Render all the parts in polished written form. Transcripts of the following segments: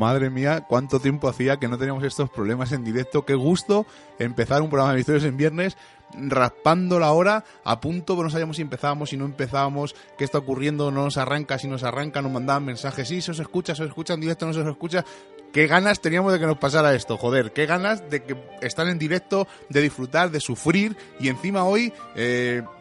madre mía, cuánto tiempo hacía que no teníamos estos problemas en directo. Qué gusto empezar un programa de Misterios en Viernes raspando la hora, a punto, pero no sabíamos si empezábamos, si no empezábamos, qué está ocurriendo, no nos arranca, si nos arranca, nos mandaban mensajes, sí, se os escucha en directo, no se os escucha. Qué ganas teníamos de que nos pasara esto, joder, qué ganas de que estar en directo, de disfrutar, de sufrir, y encima hoy,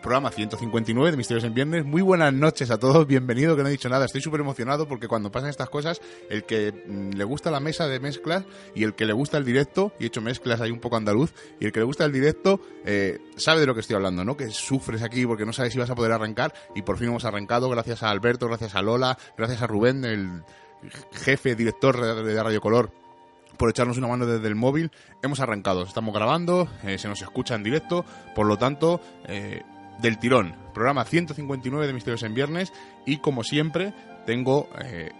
programa 159 de Misterios en Viernes. Muy buenas noches a todos, bienvenido, que no he dicho nada, estoy súper emocionado porque cuando pasan estas cosas, el que le gusta la mesa de mezclas y el que le gusta el directo, y he hecho mezclas ahí un poco andaluz, y el que le gusta el directo, sabe de lo que estoy hablando, ¿no? Que sufres aquí porque no sabes si vas a poder arrancar, y por fin hemos arrancado, gracias a Alberto, gracias a Lola, gracias a Rubén, el jefe, director de Radio Color, por echarnos una mano desde el móvil. Hemos arrancado, estamos grabando, se nos escucha en directo, por lo tanto, del tirón, programa 159 de Misterios en Viernes, y como siempre, tengo,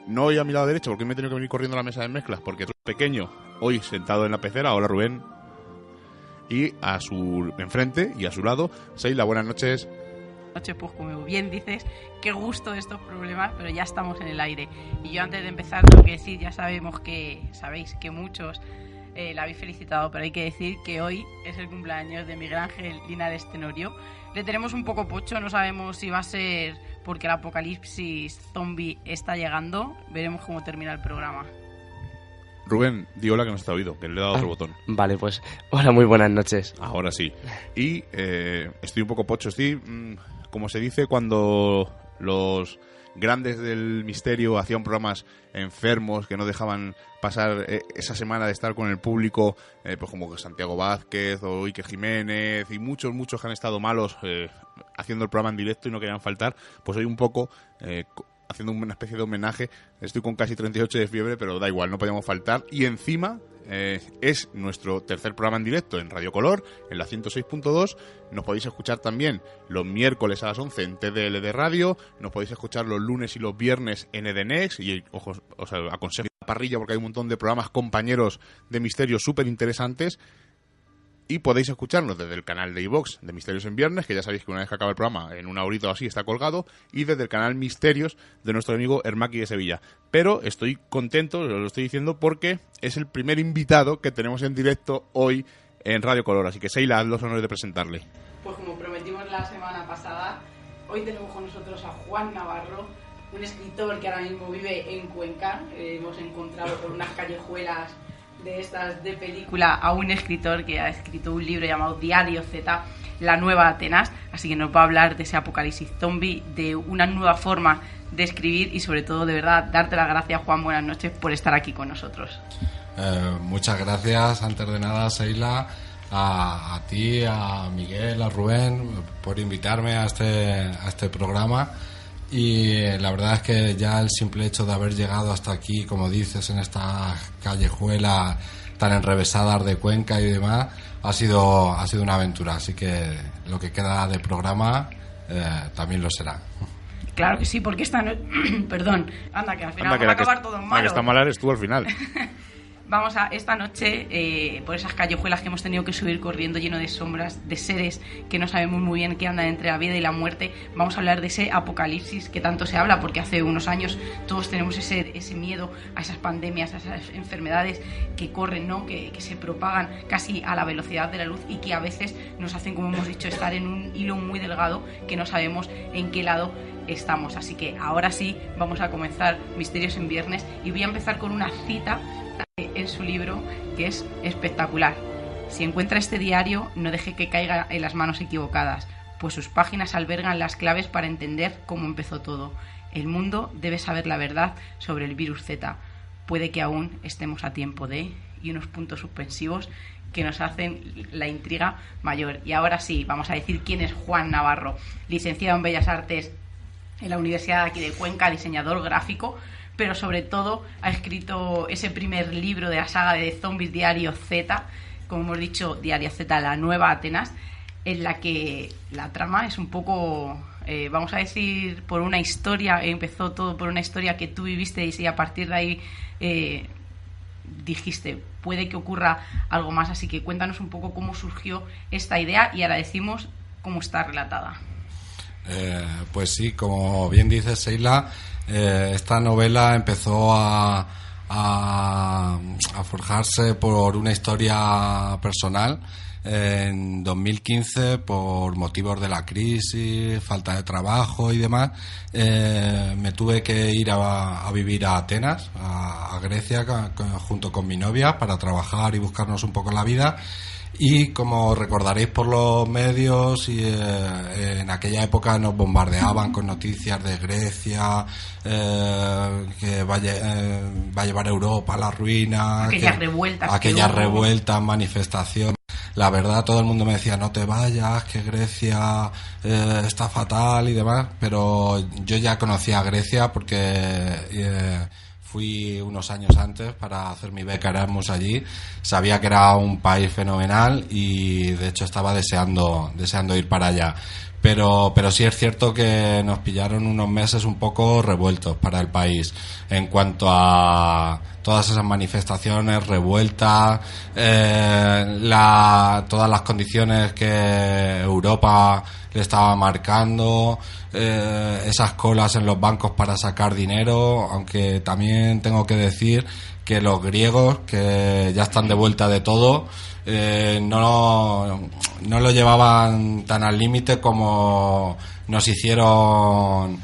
no hoy a mi lado derecho, porque me he tenido que venir corriendo a la mesa de mezclas, porque es pequeño, hoy sentado en la pecera. Hola Rubén. Y a su enfrente y a su lado, Seila, buenas noches. Noche, pues como bien dices, qué gusto estos problemas, pero ya estamos en el aire. Y yo antes de empezar tengo que decir, ya sabéis que muchos la habéis felicitado, pero hay que decir que hoy es el cumpleaños de Miguel Ángel Linares Tenorio. Le tenemos un poco pocho, no sabemos si va a ser porque el apocalipsis zombie está llegando, veremos cómo termina el programa. Rubén, di hola, que no está oído, que le he dado otro botón. Vale, pues hola, muy buenas noches. Ahora sí. Y estoy un poco pocho, como se dice cuando los grandes del misterio hacían programas enfermos que no dejaban pasar esa semana de estar con el público, pues como Santiago Vázquez o Iker Jiménez y muchos que han estado malos haciendo el programa en directo y no querían faltar. Pues hoy un poco haciendo una especie de homenaje. Estoy con casi 38 de fiebre, pero da igual, no podíamos faltar. Y encima es nuestro tercer programa en directo en Radio Color, en la 106.2. Nos podéis escuchar también los miércoles a las 11 en TDL de Radio. Nos podéis escuchar los lunes y los viernes en EDNX. Y ojo, os aconsejo la parrilla porque hay un montón de programas compañeros de misterio súper interesantes. Y podéis escucharnos desde el canal de iVox de Misterios en Viernes, que ya sabéis que una vez que acaba el programa, en una horita o así, está colgado, y desde el canal Misterios de nuestro amigo Hermaki de Sevilla. Pero estoy contento, os lo estoy diciendo, porque es el primer invitado que tenemos en directo hoy en Radio Color. Así que, Seila, haz los honores de presentarle. Pues como prometimos la semana pasada, hoy tenemos con nosotros a Juan Navarro, un escritor que ahora mismo vive en Cuenca. Hemos encontrado por unas callejuelas de estas de película a un escritor que ha escrito un libro llamado Diario Z, la nueva Atenas, así que nos va a hablar de ese apocalipsis zombie, de una nueva forma de escribir y sobre todo, de verdad, darte las gracias, Juan, buenas noches, por estar aquí con nosotros. Muchas gracias, antes de nada, Seila, a ti, a Miguel, a Rubén, por invitarme a este programa. Y la verdad es que ya el simple hecho de haber llegado hasta aquí, como dices, en esta callejuela tan enrevesadas de Cuenca y demás, ha sido una aventura. Así que lo que queda de programa también lo será. Claro que sí, porque esta noche... Perdón, anda, que al final vamos a acabar todo en malo. La que está mal eres tú al final. Vamos a esta noche, por esas callejuelas que hemos tenido que subir corriendo, lleno de sombras, de seres que no sabemos muy bien qué andan entre la vida y la muerte. Vamos a hablar de ese apocalipsis que tanto se habla, porque hace unos años todos tenemos ese miedo a esas pandemias, a esas enfermedades que corren, ¿no? Que se propagan casi a la velocidad de la luz y que a veces nos hacen, como hemos dicho, estar en un hilo muy delgado que no sabemos en qué lado estamos. Así que ahora sí vamos a comenzar Misterios en Viernes y voy a empezar con una cita en su libro que es espectacular. Si encuentra este diario, no deje que caiga en las manos equivocadas, pues sus páginas albergan las claves para entender cómo empezó todo. El mundo debe saber la verdad sobre el virus Z. Puede que aún estemos a tiempo de... y unos puntos suspensivos que nos hacen la intriga mayor. Y ahora sí, vamos a decir quién es Juan Navarro, licenciado en Bellas Artes en la Universidad de aquí de Cuenca, diseñador gráfico, pero sobre todo ha escrito ese primer libro de la saga de zombies, Diario Z, como hemos dicho, Diario Z, la nueva Atenas, en la que la trama es un poco, vamos a decir, por una historia, empezó todo por una historia que tú viviste y a partir de ahí dijiste, puede que ocurra algo más, así que cuéntanos un poco cómo surgió esta idea y ahora decimos cómo está relatada. Pues sí, como bien dice Seila, esta novela empezó a a forjarse por una historia personal. En 2015, por motivos de la crisis, falta de trabajo y demás, me tuve que ir a vivir a Atenas, a Grecia, junto con mi novia, para trabajar y buscarnos un poco la vida. Y como recordaréis por los medios, en aquella época nos bombardeaban con noticias de Grecia, que va a llevar a Europa a la ruina, aquellas revueltas, manifestaciones. La verdad, todo el mundo me decía, no te vayas, que Grecia está fatal y demás, pero yo ya conocía a Grecia porque fui unos años antes para hacer mi beca Erasmus allí. Sabía que era un país fenomenal y de hecho estaba deseando ir para allá. Pero sí es cierto que nos pillaron unos meses un poco revueltos para el país en cuanto a todas esas manifestaciones, revueltas, todas las condiciones que Europa le estaba marcando, esas colas en los bancos para sacar dinero, aunque también tengo que decir que los griegos, que ya están de vuelta de todo, no lo llevaban tan al límite como nos hicieron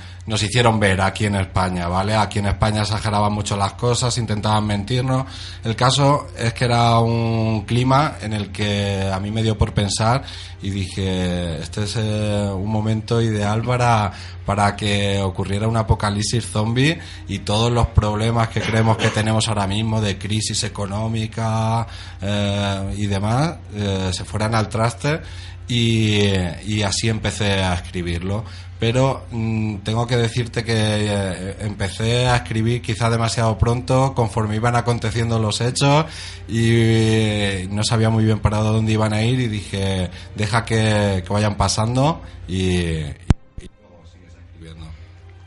ver aquí en España, ¿vale? Aquí en España exageraban mucho las cosas, intentaban mentirnos. El caso es que era un clima en el que a mí me dio por pensar y dije, este es un momento ideal para que ocurriera un apocalipsis zombie y todos los problemas que creemos que tenemos ahora mismo de crisis económica y demás se fueran al traste, y así empecé a escribirlo. Pero tengo que decirte que empecé a escribir quizá demasiado pronto, conforme iban aconteciendo los hechos, y no sabía muy bien para dónde iban a ir, y dije, deja que vayan pasando y luego sigues escribiendo.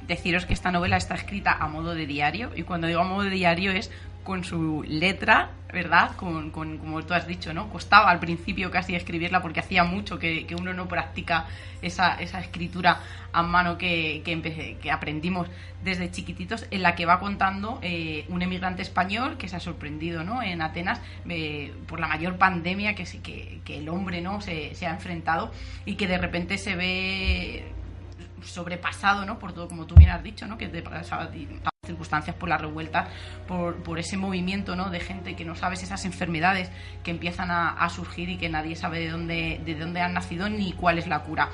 Deciros que esta novela está escrita a modo de diario, y cuando digo a modo de diario es con su letra, ¿verdad? Con como tú has dicho, ¿no? Costaba al principio casi escribirla porque hacía mucho que uno no practica esa escritura a mano que aprendimos desde chiquititos, en la que va contando un emigrante español que se ha sorprendido, ¿no? En Atenas por la mayor pandemia que el hombre, ¿no? se ha enfrentado, y que de repente se ve sobrepasado, ¿no? Por todo, como tú bien has dicho, ¿no? Que te pasaba circunstancias, por las revueltas, por ese movimiento, ¿no? De gente que no sabes, esas enfermedades que empiezan a surgir y que nadie sabe de dónde han nacido ni cuál es la cura.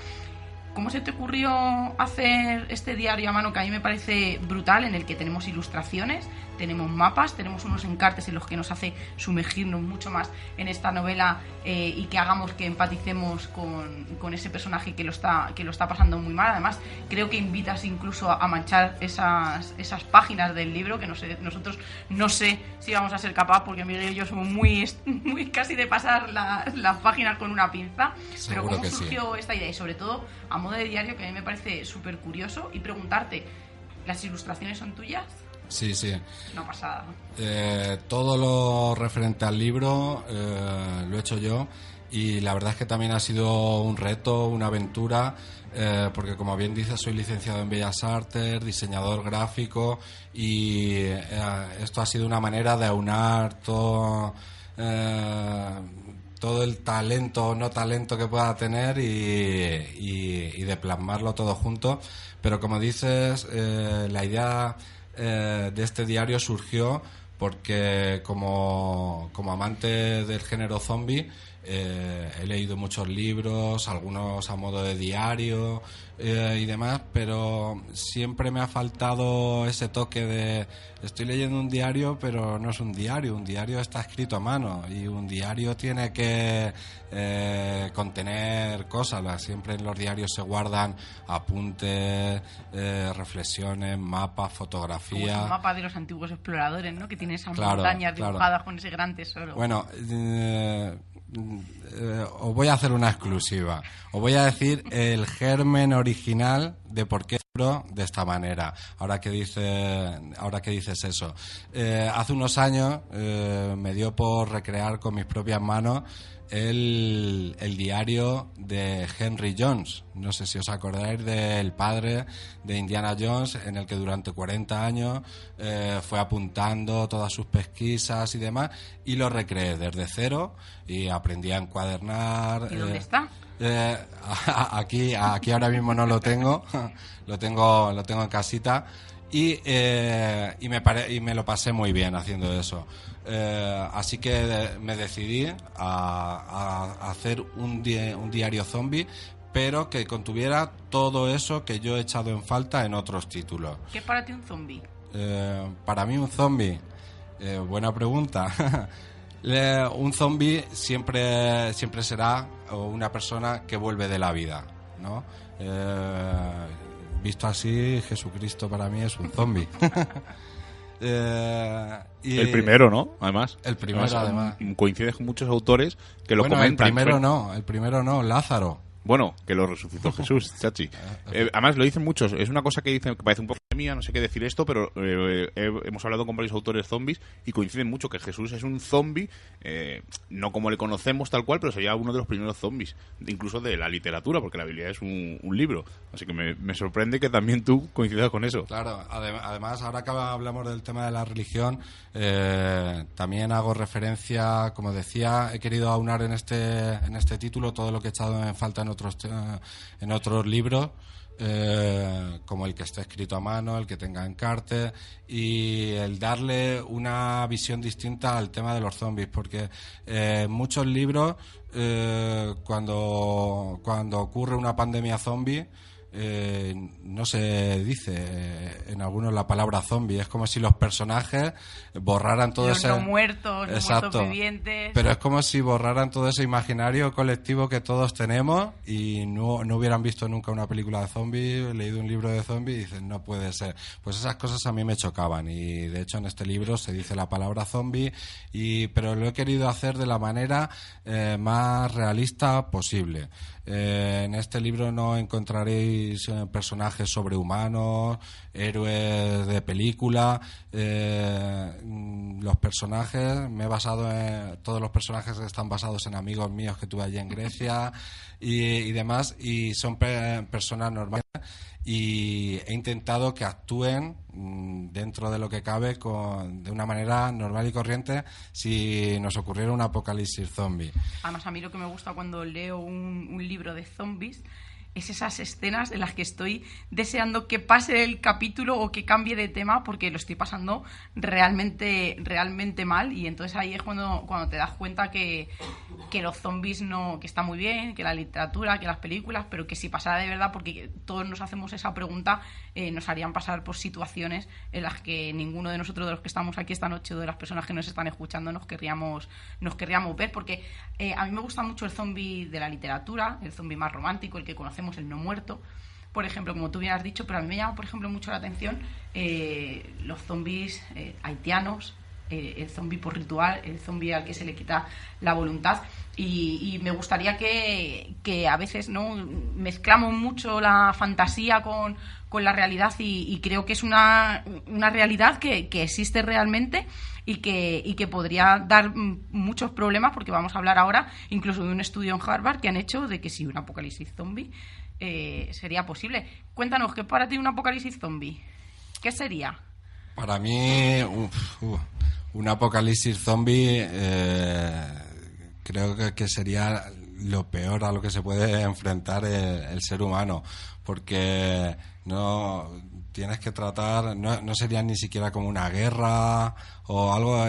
¿Cómo se te ocurrió hacer este diario a mano, que a mí me parece brutal, en el que tenemos ilustraciones, tenemos mapas, tenemos unos encartes en los que nos hace sumergirnos mucho más en esta novela, y que hagamos que empaticemos con ese personaje que lo está pasando muy mal? Además, creo que invitas incluso a manchar esas páginas del libro, que nosotros no sé si vamos a ser capaces, porque Miguel y yo somos muy casi de pasar las páginas con una pinza. Pero ¿cómo surgió esta idea? Y sobre todo a modo de diario, que a mí me parece súper curioso, y preguntarte, ¿las ilustraciones son tuyas? Sí. Una pasada. Todo lo referente al libro lo he hecho yo, y la verdad es que también ha sido un reto, una aventura, porque como bien dices, soy licenciado en Bellas Artes, diseñador gráfico, y esto ha sido una manera de aunar todo el talento o no talento que pueda tener y de plasmarlo todo junto. Pero como dices, la idea de este diario surgió porque como amante del género zombie, he leído muchos libros, algunos a modo de diario y demás, pero siempre me ha faltado ese toque de estoy leyendo un diario, pero no es un diario está escrito a mano, y un diario tiene que contener cosas. Siempre en los diarios se guardan apuntes, reflexiones, mapas, fotografías. Como el mapa de los antiguos exploradores, ¿no? Que tiene esas montañas dibujadas con ese gran tesoro. Bueno, os voy a hacer una exclusiva. Os voy a decir el germen original de por qué de esta manera. Ahora que dices eso, hace unos años me dio por recrear con mis propias manos el diario de Henry Jones. No sé si os acordáis del padre de Indiana Jones, en el que durante 40 años fue apuntando todas sus pesquisas y demás, y lo recreé desde cero y aprendí a encuadernar. ¿Y dónde está? Aquí ahora mismo no lo tengo, lo tengo en casita. Y me lo pasé muy bien haciendo eso. Así que me decidí a hacer un diario zombie, pero que contuviera todo eso que yo he echado en falta en otros títulos. ¿Qué es para ti un zombie? Para mí un zombie, buena pregunta. Un zombie siempre será una persona que vuelve de la vida, ¿no? Visto así, Jesucristo para mí es un zombie. El primero, ¿no? Además. El primero, además. Coincides con muchos autores que lo bueno, comentan. El primero no, Lázaro. Bueno, que lo resucitó Jesús, chachi. Además, lo dicen muchos. Es una cosa que dicen que parece un poco mía, no sé qué decir esto, pero hemos hablado con varios autores zombies y coinciden mucho que Jesús es un zombie, no como le conocemos tal cual, pero sería uno de los primeros zombies, incluso de la literatura, porque la Biblia es un libro. Así que me sorprende que también tú coincidas con eso. Claro, además, ahora que hablamos del tema de la religión, también hago referencia, como decía, he querido aunar en este título todo lo que he echado en falta en otros libros, como el que esté escrito a mano, el que tenga encarte, y el darle una visión distinta al tema de los zombies, porque en muchos libros, cuando ocurre una pandemia zombie, no se dice en algunos la palabra zombie. Es como si los personajes borraran todo los ese... no muertos, los Exacto. muertos vivientes. Pero es como si borraran todo ese imaginario colectivo que todos tenemos y no hubieran visto nunca una película de zombies, leído un libro de zombies y dicen, no puede ser. Pues esas cosas a mí me chocaban y de hecho en este libro se dice la palabra zombie, pero lo he querido hacer de la manera más realista posible. En este libro no encontraréis personajes sobrehumanos, héroes de película. Los personajes, me he basado todos los personajes están basados en amigos míos que tuve allí en Grecia y demás, y son personas normales, y he intentado que actúen dentro de lo que cabe de una manera normal y corriente si nos ocurriera un apocalipsis zombie. Además, a mí lo que me gusta cuando leo un libro de zombies es esas escenas en las que estoy deseando que pase el capítulo o que cambie de tema porque lo estoy pasando realmente mal, y entonces ahí es cuando te das cuenta que los zombies no, que está muy bien, que la literatura, que las películas, pero que si pasara de verdad, porque todos nos hacemos esa pregunta, nos harían pasar por situaciones en las que ninguno de nosotros, de los que estamos aquí esta noche o de las personas que nos están escuchando, nos querríamos ver, porque a mí me gusta mucho el zombie de la literatura, el zombie más romántico, el que conocemos, el no muerto, por ejemplo, como tú bien has dicho, pero a mí me llama, por ejemplo, mucho la atención los zombies haitianos, el zombi por ritual, el zombi al que se le quita la voluntad, y me gustaría que a veces no mezclamos mucho la fantasía con la realidad, y creo que es una realidad que existe realmente y que podría dar muchos problemas, porque vamos a hablar ahora incluso de un estudio en Harvard que han hecho de que si un apocalipsis zombie sería posible. Cuéntanos, ¿qué es para ti un apocalipsis zombie? ¿Qué sería? Para mí, un apocalipsis zombie creo que sería lo peor a lo que se puede enfrentar el ser humano, porque no tienes que tratar, no sería ni siquiera como una guerra o algo.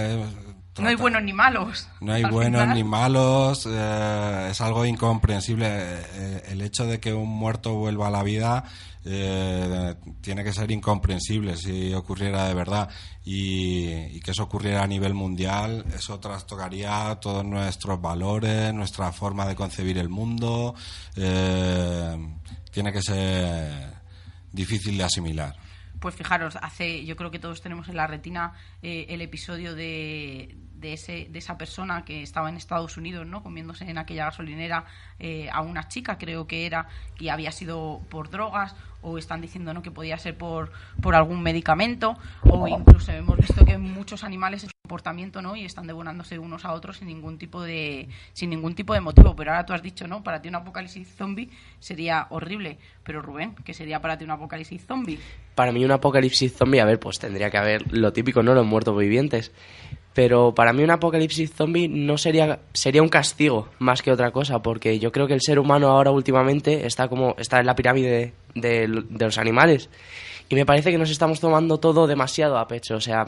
No hay buenos ni malos. No hay buenos ni malos, es algo incomprensible. El hecho de que un muerto vuelva a la vida tiene que ser incomprensible si ocurriera de verdad. Y que eso ocurriera a nivel mundial, eso trastocaría todos nuestros valores, nuestra forma de concebir el mundo. Tiene que ser difícil de asimilar. Pues fijaros, yo creo que todos tenemos en la retina el episodio de esa persona que estaba en Estados Unidos, ¿no?, comiéndose en aquella gasolinera a una chica, creo que era, y había sido por drogas, o están diciendo, ¿no?, que podía ser por algún medicamento, o incluso hemos visto que muchos animales comportamiento, ¿no? Y están devorándose unos a otros sin ningún tipo de motivo. Pero ahora tú has dicho, ¿no? Para ti un apocalipsis zombie sería horrible. Pero Rubén, ¿qué sería para ti un apocalipsis zombie? Para mí un apocalipsis zombie, a ver, pues tendría que haber lo típico, ¿no? Los muertos vivientes. Pero para mí un apocalipsis zombie no sería un castigo más que otra cosa, porque yo creo que el ser humano ahora últimamente está en la pirámide de los animales. Y me parece que nos estamos tomando todo demasiado a pecho, o sea,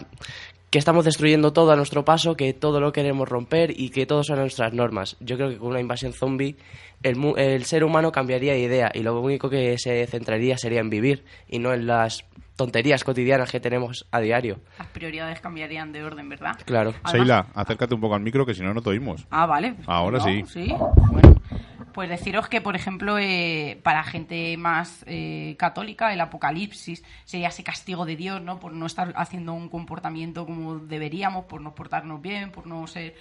que estamos destruyendo todo a nuestro paso, que todo lo queremos romper y que todo son nuestras normas. Yo creo que con una invasión zombie el ser humano cambiaría de idea y lo único que se centraría sería en vivir y no en las tonterías cotidianas que tenemos a diario. Las prioridades cambiarían de orden, ¿verdad? Claro. Además, Sheila, acércate un poco al micro que si no, no te oímos. Ah, vale. Ahora ¿no? sí. Sí. Bueno, pues deciros que, por ejemplo, para gente más católica, el apocalipsis sería ese castigo de Dios, ¿no? Por no estar haciendo un comportamiento como deberíamos, por no portarnos bien, por no ser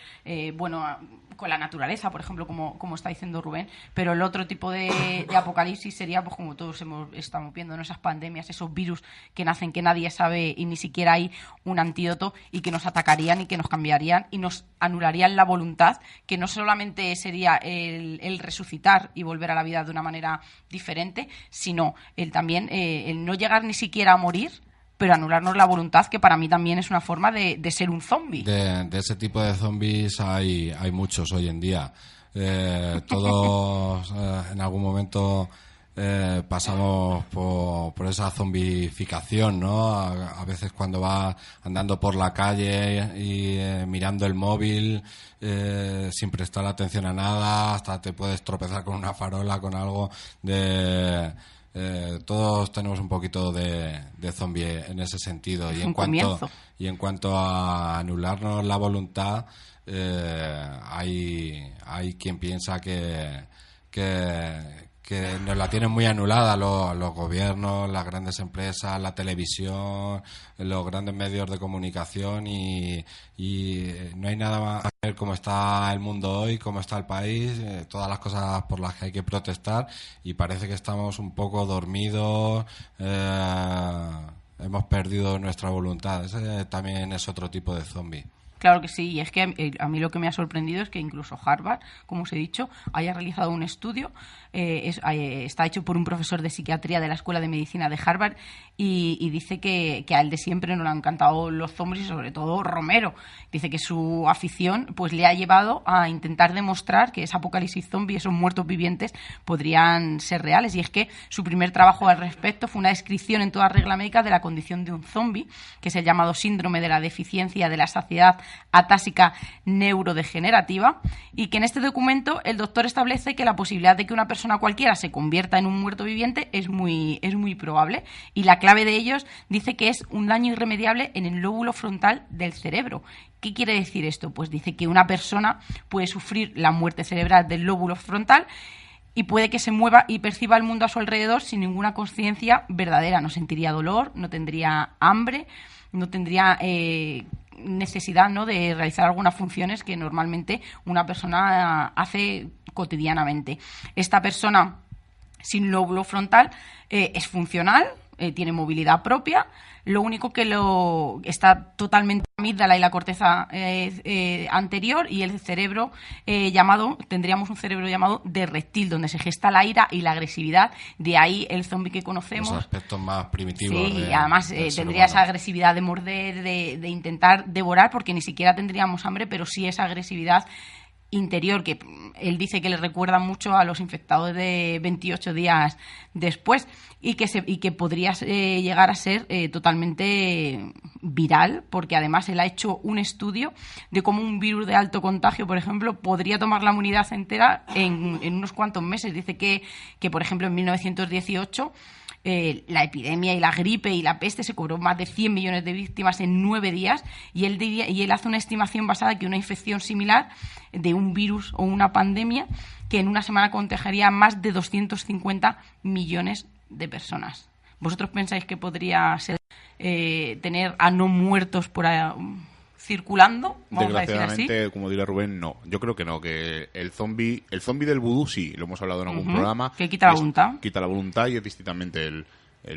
con la naturaleza, por ejemplo, como está diciendo Rubén. Pero el otro tipo de apocalipsis sería, pues como todos estamos viendo, ¿no? Esas pandemias, esos virus que nacen, que nadie sabe y ni siquiera hay un antídoto, y que nos atacarían y que nos cambiarían y nos anularían la voluntad, que no solamente sería el resucitar y volver a la vida de una manera diferente, sino también el no llegar ni siquiera a morir, pero anularnos la voluntad, que para mí también es una forma de ser un zombie. De ese tipo de zombies hay muchos hoy en día. Todos en algún momento pasamos por esa zombificación, ¿no? A veces cuando vas andando por la calle y mirando el móvil sin prestar atención a nada, hasta te puedes tropezar con una farola, con algo todos tenemos un poquito de zombie en ese sentido. Es un en cuanto a anularnos la voluntad, hay quien piensa que nos la tienen muy anulada los gobiernos, las grandes empresas, la televisión, los grandes medios de comunicación y no hay nada más que ver cómo está el mundo hoy, cómo está el país, todas las cosas por las que hay que protestar, y parece que estamos un poco dormidos, hemos perdido nuestra voluntad. Ese también es otro tipo de zombie. Claro que sí, y es que a mí lo que me ha sorprendido es que incluso Harvard, como os he dicho, haya realizado un estudio, está hecho por un profesor de psiquiatría de la Escuela de Medicina de Harvard, y dice que a él de siempre no le han encantado los zombies, y sobre todo Romero. Dice que su afición pues le ha llevado a intentar demostrar que ese apocalipsis zombie, esos muertos vivientes, podrían ser reales, y es que su primer trabajo al respecto fue una descripción en toda regla médica de la condición de un zombie, que es el llamado síndrome de la deficiencia de la saciedad atásica neurodegenerativa, y que en este documento el doctor establece que la posibilidad de que una persona cualquiera se convierta en un muerto viviente es muy probable, y la clave de ellos dice que es un daño irremediable en el lóbulo frontal del cerebro. ¿Qué quiere decir esto? Pues dice que una persona puede sufrir la muerte cerebral del lóbulo frontal y puede que se mueva y perciba el mundo a su alrededor sin ninguna conciencia verdadera. No sentiría dolor, no tendría hambre, no tendría necesidad, ¿no?, de realizar algunas funciones que normalmente una persona hace cotidianamente. Esta persona sin lóbulo frontal es funcional, tiene movilidad propia. Lo único que está totalmente la amígdala y la corteza anterior, y el cerebro tendríamos un cerebro llamado de reptil, donde se gesta la ira y la agresividad. De ahí el zombie que conocemos. Los aspectos más primitivos. Sí, y además tendría esa agresividad de morder, de intentar devorar, porque ni siquiera tendríamos hambre, pero sí esa agresividad interior, que él dice que le recuerda mucho a los infectados de 28 días después, y que podría llegar a ser totalmente viral, porque además él ha hecho un estudio de cómo un virus de alto contagio, por ejemplo, podría tomar la humanidad entera en unos cuantos meses. Dice que por ejemplo, en 1918 la epidemia y la gripe y la peste se cobró más de 100 millones de víctimas en 9 días, y él hace una estimación basada en que una infección similar de un virus o una pandemia, que en una semana contagiaría a más de 250 millones de personas. ¿Vosotros pensáis que podría ser tener a no muertos por ahí circulando? Vamos a decir así. Desgraciadamente, como diría Rubén, no. Yo creo que no, que el zombie del vudú sí, lo hemos hablado en algún programa. Que quita la voluntad. Quita la voluntad, y es distintamente el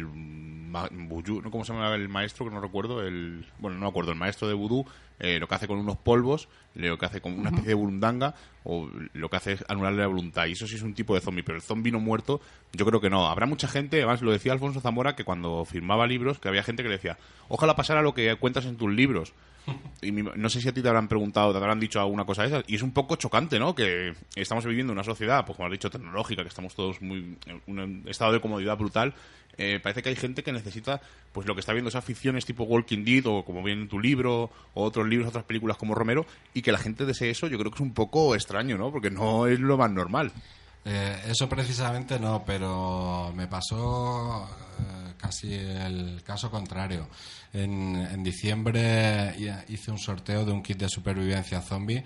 vudú, ¿no? ¿Cómo se llama el maestro? Que no recuerdo. No me acuerdo. El maestro de vudú lo que hace con unos polvos, lo que hace con una especie de burundanga, o lo que hace es anularle la voluntad. Y eso sí es un tipo de zombie, pero el zombie no muerto, yo creo que no. Habrá mucha gente, además lo decía Alfonso Zamora, que cuando firmaba libros, que había gente que le decía, ojalá pasara lo que cuentas en tus libros. Y no sé si a ti te habrán preguntado, te habrán dicho alguna cosa de esas. Y es un poco chocante, ¿no? Que estamos viviendo una sociedad, pues como has dicho, tecnológica, que estamos todos muy en un estado de comodidad brutal. Parece que hay gente que necesita, pues lo que está viendo, esas ficciones tipo Walking Dead, o como viene en tu libro, o otros libros, otras películas como Romero, y que la gente desee eso. Yo creo que es un poco extraño, ¿no? Porque no es lo más normal. Eso precisamente no, pero me pasó casi el caso contrario. En diciembre hice un sorteo de un kit de supervivencia zombie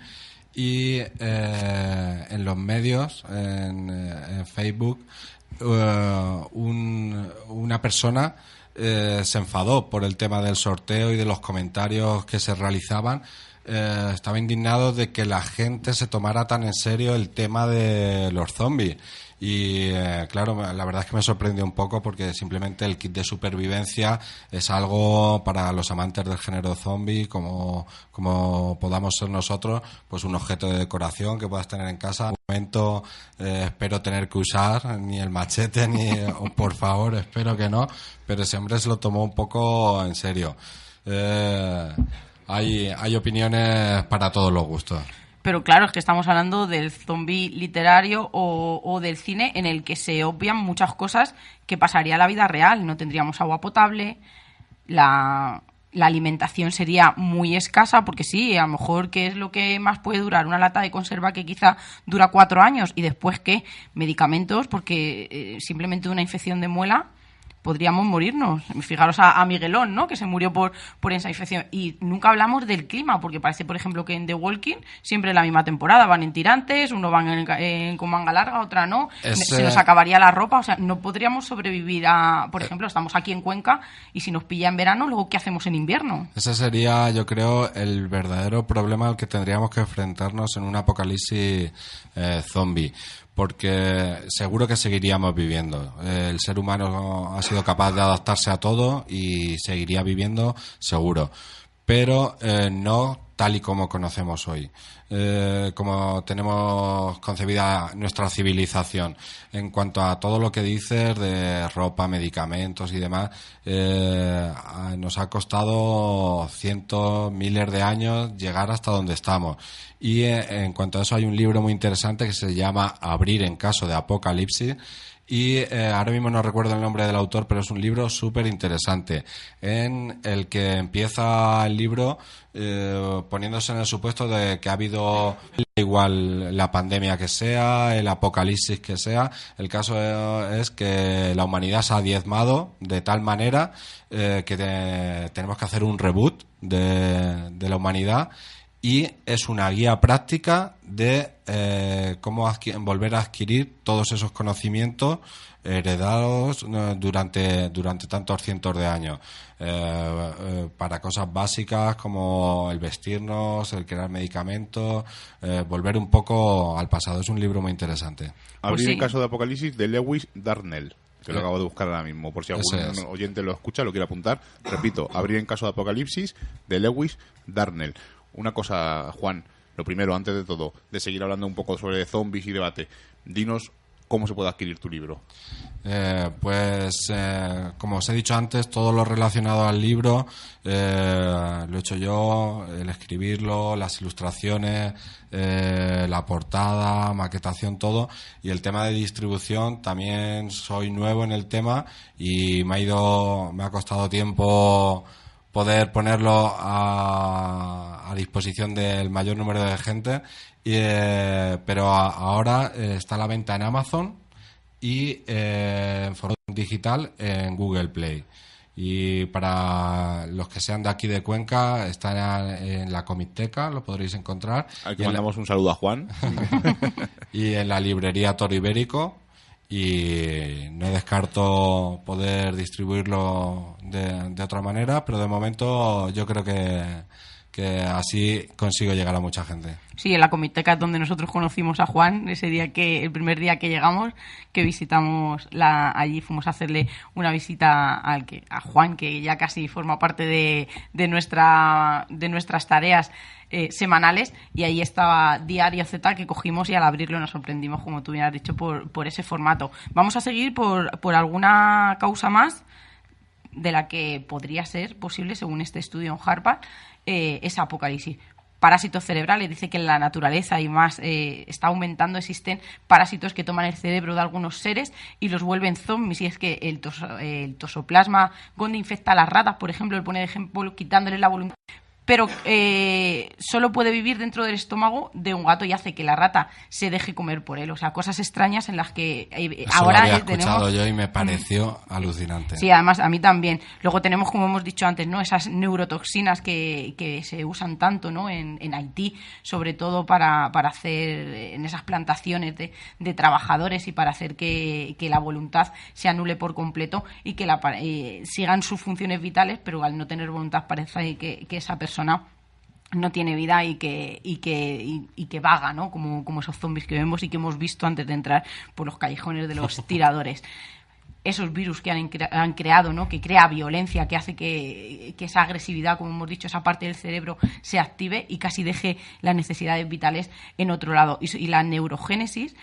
y en los medios, en Facebook, una persona se enfadó por el tema del sorteo y de los comentarios que se realizaban. Estaba indignado de que la gente se tomara tan en serio el tema de los zombies. Y claro, la verdad es que me sorprendió un poco, porque simplemente el kit de supervivencia es algo para los amantes del género zombie, como podamos ser nosotros, pues un objeto de decoración que puedas tener en casa. En un momento espero tener que usar ni el machete, por favor, espero que no, pero ese hombre se lo tomó un poco en serio. Hay opiniones para todos los gustos. Pero claro, es que estamos hablando del zombie literario o del cine, en el que se obvian muchas cosas que pasaría a la vida real. No tendríamos agua potable, la alimentación sería muy escasa, porque sí, a lo mejor, ¿qué es lo que más puede durar? Una lata de conserva que quizá dura 4 años, y después, ¿qué? Medicamentos, porque simplemente una infección de muela podríamos morirnos. Fijaros a Miguelón, ¿no? Que se murió por esa infección. Y nunca hablamos del clima, porque parece, por ejemplo, que en The Walking siempre en la misma temporada van en tirantes, uno van con manga larga, otra no. Se nos acabaría la ropa, o sea, no podríamos sobrevivir por ejemplo, estamos aquí en Cuenca, y si nos pilla en verano, luego ¿qué hacemos en invierno? Ese sería, yo creo, el verdadero problema al que tendríamos que enfrentarnos en un apocalipsis zombie. Porque seguro que seguiríamos viviendo. El ser humano ha sido capaz de adaptarse a todo y seguiría viviendo seguro. Pero no tal y como conocemos hoy, como tenemos concebida nuestra civilización. En cuanto a todo lo que dices de ropa, medicamentos y demás, nos ha costado cientos, miles de años llegar hasta donde estamos. Y en cuanto a eso, hay un libro muy interesante que se llama Abrir en caso de apocalipsis. Y ahora mismo no recuerdo el nombre del autor, pero es un libro súper interesante, en el que empieza el libro poniéndose en el supuesto de que ha habido, igual la pandemia que sea, el apocalipsis que sea, el caso es que la humanidad se ha diezmado de tal manera que tenemos que hacer un reboot de la humanidad. Y es una guía práctica de cómo volver a adquirir todos esos conocimientos heredados durante tantos cientos de años, para cosas básicas como el vestirnos, el crear medicamentos, volver un poco al pasado. Es un libro muy interesante. Abrir el caso de Apocalipsis, de Lewis Darnell, que lo acabo de buscar ahora mismo, por si algún oyente lo escucha, lo quiere apuntar. Repito, Abrir en caso de Apocalipsis, de Lewis Darnell. Una cosa, Juan, lo primero, antes de todo, de seguir hablando un poco sobre zombies y debate, dinos cómo se puede adquirir tu libro. Como os he dicho antes, todo lo relacionado al libro lo he hecho yo, el escribirlo, las ilustraciones, la portada, maquetación, todo. Y el tema de distribución, también soy nuevo en el tema y me ha costado tiempo poder ponerlo a disposición del mayor número de gente, pero ahora está a la venta en Amazon y en formato digital en Google Play. Y para los que sean de aquí de Cuenca, está en la Comicteca, lo podréis encontrar. Aquí mandamos un saludo a Juan. Y en la librería Toro Ibérico. Y no descarto poder distribuirlo de otra manera, pero de momento yo creo que que así consigo llegar a mucha gente. Sí, en la Comiteca es donde nosotros conocimos a Juan, ese día el primer día que llegamos, que visitamos allí, fuimos a hacerle una visita a Juan, que ya casi forma parte de nuestras tareas semanales, y ahí estaba Diario Z, que cogimos y al abrirlo nos sorprendimos, como tú bien has dicho, por ese formato. Vamos a seguir por alguna causa más de la que podría ser posible, según este estudio en Harvard, esa apocalipsis. Parásitos cerebrales, dice que en la naturaleza y más está aumentando, existen parásitos que toman el cerebro de algunos seres y los vuelven zombies, y es que el tosoplasma gondii infecta a las ratas, por ejemplo, le pone de ejemplo quitándole la voluntad, pero solo puede vivir dentro del estómago de un gato y hace que la rata se deje comer por él. O sea, cosas extrañas en las que eso ahora lo había escuchado tenemos... yo y me pareció alucinante. Sí, además a mí también. Luego tenemos, como hemos dicho antes, ¿no?, esas neurotoxinas que se usan tanto, ¿no?, en Haití, sobre todo para hacer en esas plantaciones de trabajadores y para hacer que la voluntad se anule por completo y que sigan sus funciones vitales, pero al no tener voluntad parece que esa persona no tiene vida y que vaga, ¿no?, como esos zombies que vemos y que hemos visto antes de entrar por los callejones de los tiradores. Esos virus que han creado, ¿no?, que crea violencia, que hace que esa agresividad, como hemos dicho, esa parte del cerebro se active y casi deje las necesidades vitales en otro lado. Y la neurogénesis,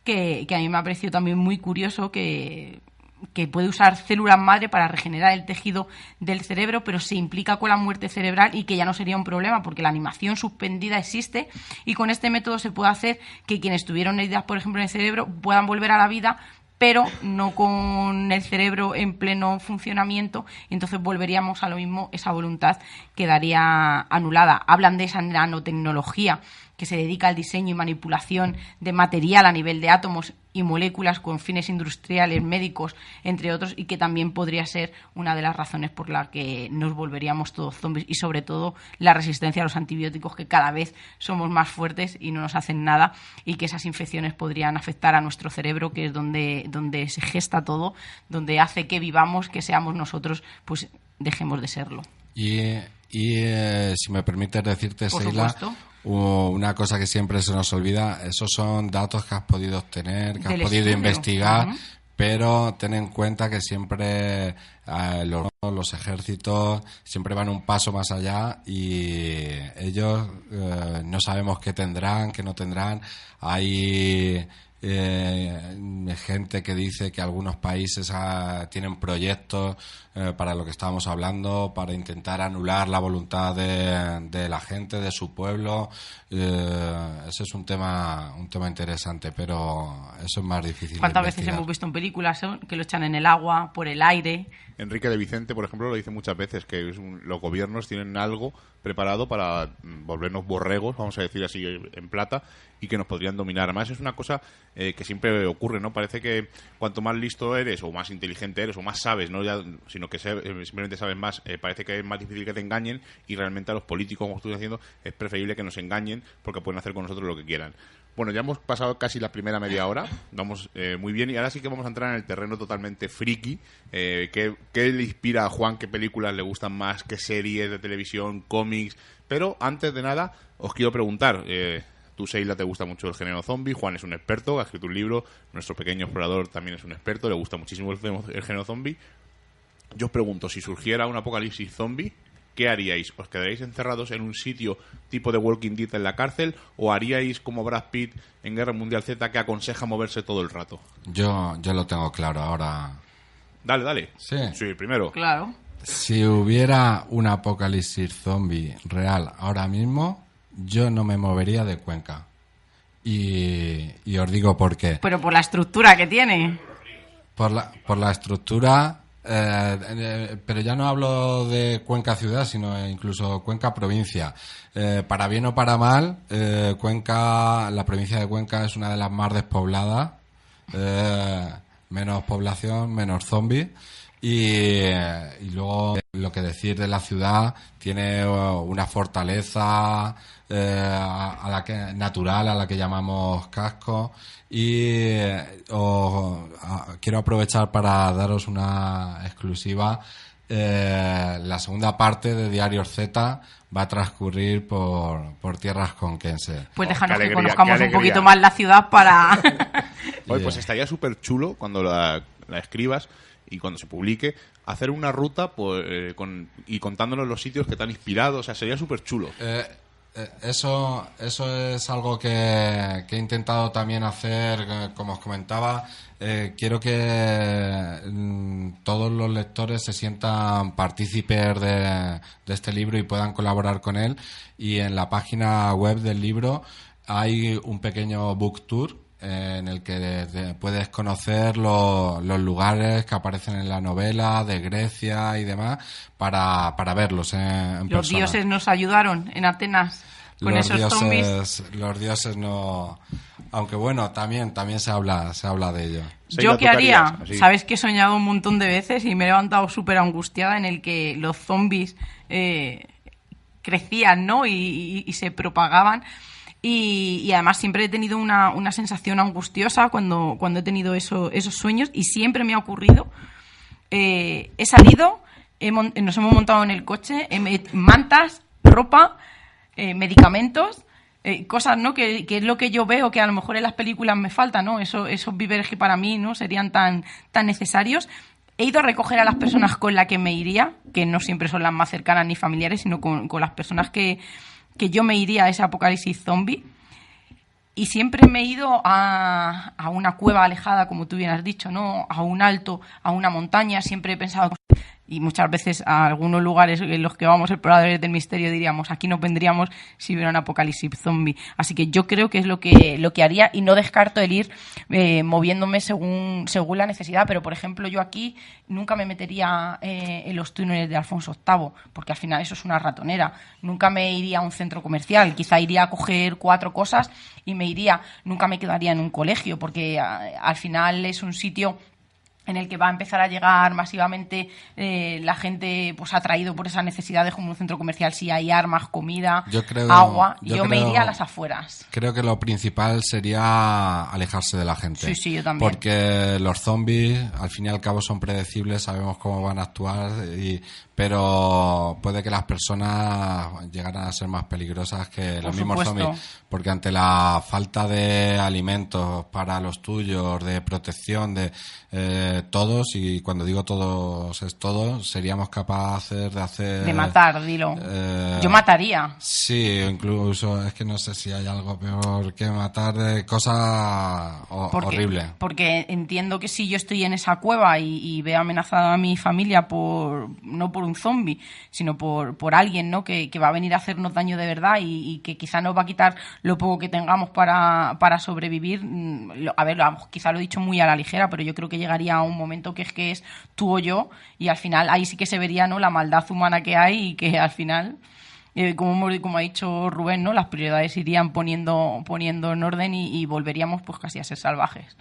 que a mí me ha parecido también muy curioso, que puede usar células madre para regenerar el tejido del cerebro, pero se implica con la muerte cerebral y que ya no sería un problema porque la animación suspendida existe, y con este método se puede hacer que quienes tuvieron heridas, por ejemplo, en el cerebro puedan volver a la vida, pero no con el cerebro en pleno funcionamiento, y entonces volveríamos a lo mismo, esa voluntad quedaría anulada. Hablan de esa nanotecnología que se dedica al diseño y manipulación de material a nivel de átomos y moléculas con fines industriales, médicos, entre otros, y que también podría ser una de las razones por la que nos volveríamos todos zombies, y sobre todo la resistencia a los antibióticos, que cada vez somos más fuertes y no nos hacen nada, y que esas infecciones podrían afectar a nuestro cerebro, que es donde se gesta todo, donde hace que vivamos, que seamos nosotros, pues dejemos de serlo. Y si me permites decirte, Por Seila, supuesto, una cosa que siempre se nos olvida, esos son datos que has podido obtener, que has podido estudio. investigar, Uh-huh. pero ten en cuenta que siempre los ejércitos siempre van un paso más allá, y ellos no sabemos qué tendrán, qué no tendrán. Hay gente que dice que algunos países tienen proyectos para lo que estábamos hablando, para intentar anular la voluntad de la gente, de su pueblo. Ese es un tema interesante, pero eso es más difícil. ¿Cuántas veces hemos visto en películas que lo echan en el agua, por el aire? Enrique de Vicente, por ejemplo, lo dice muchas veces, que los gobiernos tienen algo preparado para volvernos borregos, vamos a decir así en plata, y que nos podrían dominar. Además, es una cosa que siempre ocurre, ¿no? Parece que cuanto más listo eres, o más inteligente eres, o más sabes, no ya, sino que simplemente sabes más, parece que es más difícil que te engañen, y realmente a los políticos, como estoy diciendo, es preferible que nos engañen, porque pueden hacer con nosotros lo que quieran. Bueno, ya hemos pasado casi la primera media hora, vamos muy bien, y ahora sí que vamos a entrar en el terreno totalmente friki. ¿Qué le inspira a Juan? ¿Qué películas le gustan más? ¿Qué series de televisión? ¿Cómics? Pero antes de nada, os quiero preguntar, tú, Seila, te gusta mucho el género zombie, Juan es un experto, ha escrito un libro, nuestro pequeño explorador también es un experto, le gusta muchísimo el género zombie. Yo os pregunto, si surgiera un apocalipsis zombie, ¿qué haríais? ¿Os quedaríais encerrados en un sitio tipo de Walking Dead en la cárcel, o haríais como Brad Pitt en Guerra Mundial Z, que aconseja moverse todo el rato? Yo lo tengo claro ahora. Dale. Sí. Sí, primero. Claro. Si hubiera un apocalipsis zombie real ahora mismo, yo no me movería de Cuenca. Y os digo por qué. Pero por la estructura que tiene. Por la estructura, pero ya no hablo de Cuenca ciudad, sino incluso Cuenca provincia. Para bien o para mal, la provincia de Cuenca es una de las más despobladas, menos población, menos zombies. Y luego lo que decir de la ciudad, tiene una fortaleza natural, a la que llamamos casco, y quiero aprovechar para daros una exclusiva. La segunda parte de Diario Z va a transcurrir por tierras conquenses. Pues déjanos qué que alegría, conozcamos qué un poquito alegría. más la ciudad para... Oye, pues estaría súper chulo cuando la escribas y cuando se publique, hacer una ruta pues, y contándonos los sitios que te han inspirado. O sea, sería súper chulo. Eso es algo que he intentado también hacer, como os comentaba. Quiero que todos los lectores se sientan partícipes de este libro y puedan colaborar con él. Y en la página web del libro hay un pequeño book tour en el que puedes conocer los lugares que aparecen en la novela de Grecia y demás para verlos en Los persona. dioses nos ayudaron en Atenas con esos zombies. Los dioses no, aunque bueno, también se habla de ello. ¿Yo qué haría? Así. Sabes que he soñado un montón de veces y me he levantado súper angustiada en el que los zombies crecían, ¿no? Y se propagaban. Y además siempre he tenido una sensación angustiosa cuando he tenido esos sueños y siempre me ha ocurrido. He salido, nos hemos montado en el coche, mantas, ropa, medicamentos, cosas, ¿no? Que es lo que yo veo que a lo mejor en las películas me falta, ¿no? Esos víveres que para mí no serían tan necesarios. He ido a recoger a las personas con las que me iría, que no siempre son las más cercanas ni familiares, sino con las personas que yo me iría a ese apocalipsis zombie. Y siempre me he ido a una cueva alejada, como tú bien has dicho, ¿no? A un alto, a una montaña. Siempre he pensado, y muchas veces a algunos lugares en los que vamos exploradores del misterio diríamos, aquí no vendríamos si hubiera un apocalipsis zombie. Así que yo creo que es lo que haría y no descarto el ir moviéndome según la necesidad. Pero, por ejemplo, yo aquí nunca me metería en los túneles de Alfonso VIII, porque al final eso es una ratonera. Nunca me iría a un centro comercial. Quizá iría a coger 4 cosas y me iría. Nunca me quedaría en un colegio, porque al final es un sitio en el que va a empezar a llegar masivamente la gente pues atraído por esas necesidades, como un centro comercial, si hay armas, comida, agua. Yo me iría a las afueras. Creo que lo principal sería alejarse de la gente. Sí, yo también. Porque los zombies, al fin y al cabo, son predecibles, sabemos cómo van a actuar, pero puede que las personas llegaran a ser más peligrosas que los mismos zombies. Porque ante la falta de alimentos para los tuyos, de protección, de todos, y cuando digo todos es todos, seríamos capaces de hacer... De matar, dilo. Yo mataría. Sí, incluso es que no sé si hay algo peor que matar, de cosas horribles. Porque entiendo que si yo estoy en esa cueva y veo amenazada a mi familia no por un zombie, sino por alguien, ¿no? que va a venir a hacernos daño de verdad y que quizá nos va a quitar lo poco que tengamos para sobrevivir. A ver, quizá lo he dicho muy a la ligera, pero yo creo que llegaría a un momento que es tú o yo, y al final ahí sí que se vería, ¿no?, la maldad humana que hay, y que al final, como ha dicho Rubén, ¿no?, las prioridades irían poniendo en orden y volveríamos pues casi a ser salvajes.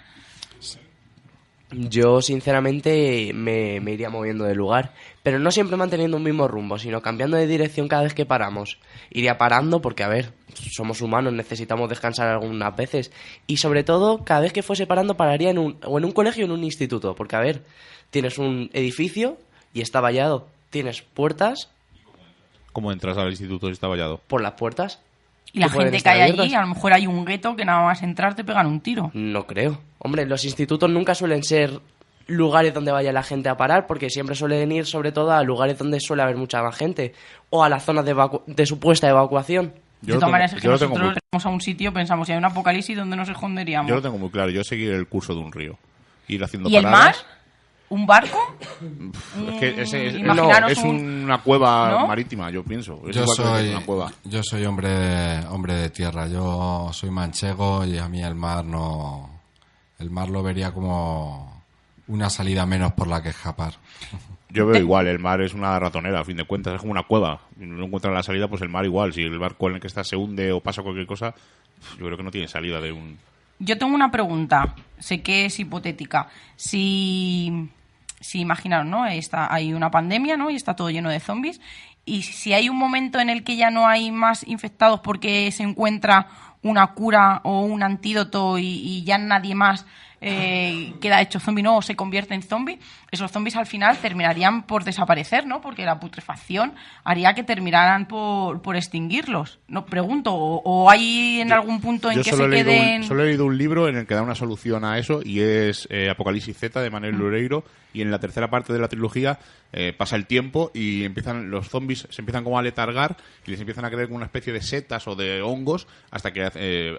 Yo, sinceramente, me iría moviendo de lugar, pero no siempre manteniendo un mismo rumbo, sino cambiando de dirección cada vez que paramos. Iría parando porque, a ver, somos humanos, necesitamos descansar algunas veces. Y, sobre todo, cada vez que fuese parando, pararía en un colegio o en un instituto. Porque, a ver, tienes un edificio y está vallado. Tienes puertas. ¿Cómo entras al instituto si está vallado? Por las puertas. Y la gente que hay allí, a lo mejor hay un gueto que nada más entrar te pegan un tiro. No creo. Hombre, los institutos nunca suelen ser lugares donde vaya la gente a parar, porque siempre suelen ir sobre todo a lugares donde suele haber mucha más gente, o a las zonas de supuesta evacuación. De todas maneras, es que nosotros vamos a un sitio, pensamos, si hay un apocalipsis, ¿dónde nos esconderíamos? Yo lo tengo muy claro, yo seguir el curso de un río. Ir haciendo ¿Y paradas. el mar? ¿Un barco? Es que Imaginaros es una cueva, ¿no?, marítima, yo pienso. Es Yo igual que una cueva. soy hombre de tierra. Yo soy manchego y a mí el mar lo vería como una salida menos por la que escapar. Yo veo igual, el mar es una ratonera, a fin de cuentas, es como una cueva. Si no encuentran la salida, pues el mar igual. Si el barco en el que estás se hunde o pasa cualquier cosa, yo creo que no tiene salida de un... Yo tengo una pregunta, sé que es hipotética. Si imaginaros, ¿no?, hay una pandemia, ¿no?, y está todo lleno de zombies, y si hay un momento en el que ya no hay más infectados porque se encuentra una cura o un antídoto y ya nadie más queda hecho zombie, ¿no? O se convierte en zombie, esos zombies al final terminarían por desaparecer, ¿no? Porque la putrefacción haría que terminaran por extinguirlos. No pregunto, ¿o hay en algún punto en que se queden...? Solo he leído un libro en el que da una solución a eso y es Apocalipsis Z de Manuel Loureiro, y en la tercera parte de la trilogía pasa el tiempo y los zombies se empiezan como a letargar y les empiezan a creer como una especie de setas o de hongos hasta que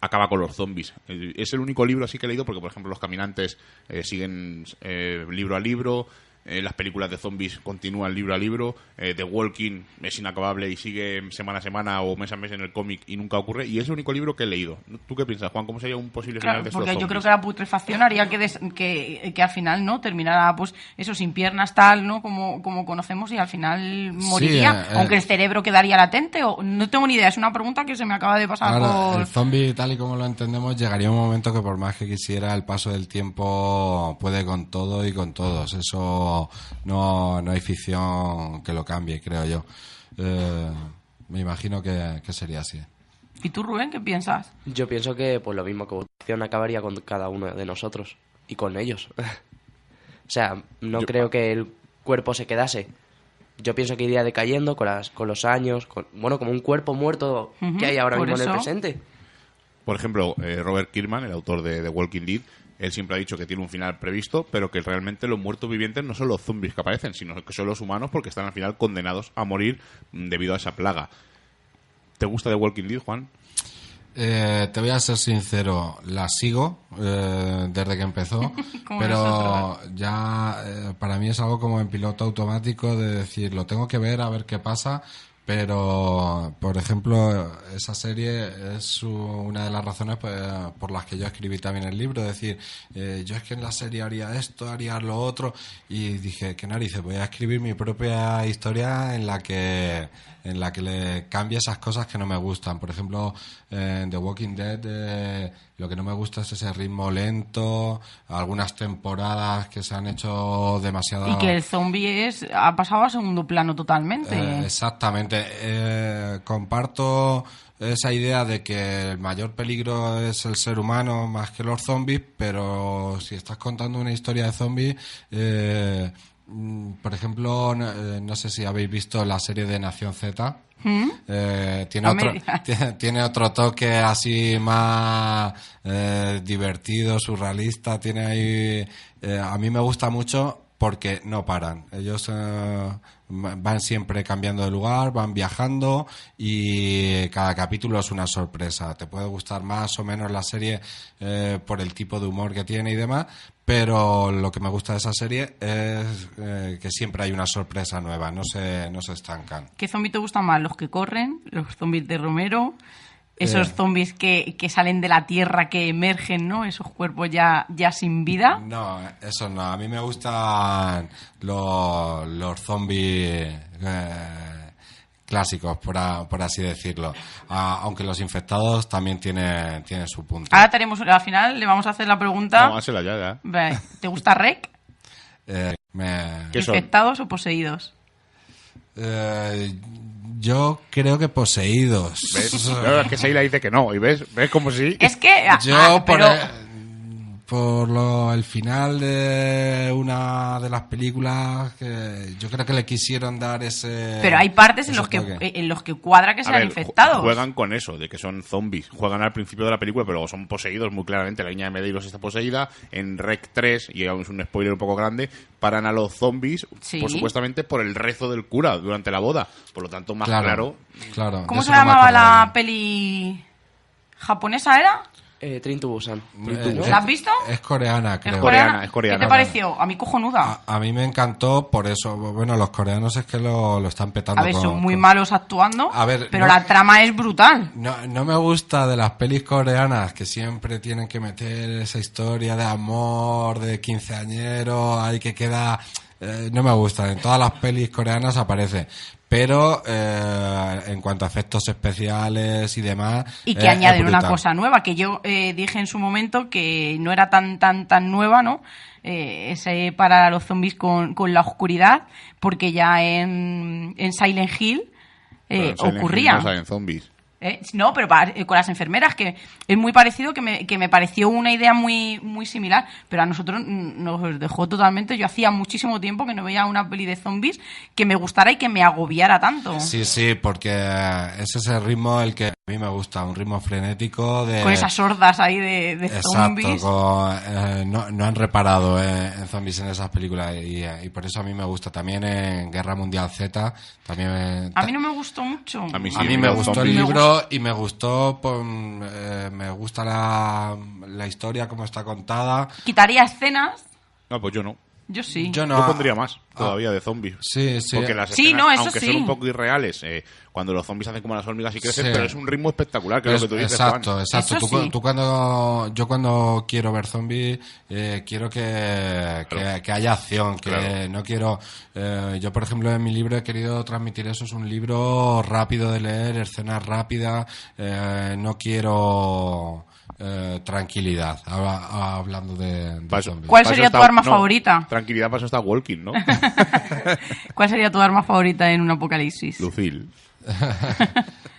acaba con los zombies. Es el único libro así que he leído porque, por ejemplo, Los Caminantes siguen libro a libro. Las películas de zombies continúan libro a libro. The Walking es inacabable y sigue semana a semana o mes a mes en el cómic y nunca ocurre. Y es el único libro que he leído. ¿Tú qué piensas, Juan? ¿Cómo sería un posible final de estos porque zombies? yo creo que la putrefacción haría que al final no terminara, pues eso, sin piernas tal, ¿no? Como conocemos, y al final moriría. Aunque el cerebro quedaría latente. O no tengo ni idea. Es una pregunta que se me acaba de pasar por... El zombie, tal y como lo entendemos, llegaría un momento que por más que quisiera, el paso del tiempo puede con todo y con todos. Eso no hay ficción que lo cambie, creo yo. Me imagino que sería así. ¿Y tú, Rubén, qué piensas? Yo pienso que pues lo mismo, que votación acabaría con cada uno de nosotros y con ellos. O sea, no creo que el cuerpo se quedase. Yo pienso que iría decayendo con los años, como un cuerpo muerto que hay ahora mismo en el presente. Por ejemplo, Robert Kirkman, el autor de The Walking Dead, él siempre ha dicho que tiene un final previsto, pero que realmente los muertos vivientes no son los zombies que aparecen, sino que son los humanos, porque están al final condenados a morir debido a esa plaga. ¿Te gusta The Walking Dead, Juan? Te voy a ser sincero, la sigo desde que empezó, pero ya para mí es algo como en piloto automático de decir, lo tengo que ver a ver qué pasa. Pero, por ejemplo, esa serie es una de las razones por las que yo escribí también el libro. Es decir, yo es que en la serie haría esto, haría lo otro, y dije, qué narices, voy a escribir mi propia historia en la que le cambie esas cosas que no me gustan. Por ejemplo, en The Walking Dead, lo que no me gusta es ese ritmo lento, algunas temporadas que se han hecho demasiado... Y que el zombie ha pasado a segundo plano totalmente. Exactamente. Comparto esa idea de que el mayor peligro es el ser humano más que los zombies, pero si estás contando una historia de zombies... por ejemplo, no sé si habéis visto la serie de Nación Z. Tiene otro toque así más divertido, surrealista. Tiene ahí, a mí me gusta mucho porque no paran. Ellos van siempre cambiando de lugar, van viajando y cada capítulo es una sorpresa. Te puede gustar más o menos la serie por el tipo de humor que tiene y demás, pero lo que me gusta de esa serie es que siempre hay una sorpresa nueva, no se estancan. ¿Qué zombies te gustan más? ¿Los que corren? ¿Los zombies de Romero? Esos zombies que salen de la tierra, que emergen, ¿no? Esos cuerpos ya sin vida. No, eso no. A mí me gustan los zombies clásicos, por así decirlo. Aunque los infectados también tienen su punto. Ahora al final le vamos a hacer la pregunta. Vamos a hacerla ya. ¿Te gusta REC? ¿Qué son? ¿Infectados o poseídos? Yo creo que poseídos. ¿Ves? Claro, es que Seila dice que no. ¿Y ves como sí? Es que... Yo por el final de una de las películas, que yo creo que le quisieron dar ese... Pero hay partes en los que cuadra que sean infectados. Juegan con eso, de que son zombies. Juegan al principio de la película, pero luego son poseídos muy claramente. La niña de Medeiros está poseída. En Rec 3, y es un spoiler un poco grande, paran a los zombies, supuestamente por el rezo del cura durante la boda. Por lo tanto, más claro. ¿Cómo se llamaba la peli japonesa, era? Train to Busan. ¿La has visto? Es coreana, creo. Es coreana. ¿Qué te pareció? A mí cojonuda. A mí me encantó por eso. Bueno, los coreanos es que lo están petando. A ver, son muy malos actuando, pero no, la trama es brutal. No me gusta de las pelis coreanas que siempre tienen que meter esa historia de amor, de quinceañero, ahí que queda... no me gusta. En todas las pelis coreanas aparece. Pero en cuanto a efectos especiales y demás... Y que añaden una cosa nueva, que yo dije en su momento que no era tan nueva, ¿no? Ese para los zombies con la oscuridad, porque ya en Silent Hill ocurría. Hill no salen zombies. No, pero con las enfermeras, que es muy parecido, que me pareció una idea muy, muy similar, pero a nosotros nos dejó totalmente. Yo hacía muchísimo tiempo que no veía una peli de zombies que me gustara y que me agobiara tanto. Sí, porque ese es el ritmo el que a mí me gusta, un ritmo frenético de... Con esas hordas ahí de zombies. Exacto, no han reparado en zombies en esas películas y por eso a mí me gusta. También en Guerra Mundial Z, también... A mí no me gustó mucho. A mí sí, A mí me gustó el libro y me gustó, me gusta la historia, cómo está contada. ¿Quitaría escenas? No, pues yo no. Yo sí. Yo pondría más todavía de zombies. Sí. Porque las Sí, escenas, no, eso aunque sí. son un poco irreales, cuando los zombies hacen como las hormigas y crecen, Sí. pero es un ritmo espectacular, que es lo que tú dices, Exacto. Juan. Eso Tú, sí. yo cuando quiero ver zombies, quiero que haya acción, que Claro. no quiero... yo, por ejemplo, en mi libro he querido transmitir eso, es un libro rápido de leer, escenas rápidas, no quiero... tranquilidad, hablando de zombies. ¿Cuál sería tu arma favorita? Tranquilidad, para eso está Walking, ¿no? ¿Cuál sería tu arma favorita en un apocalipsis? Lucille.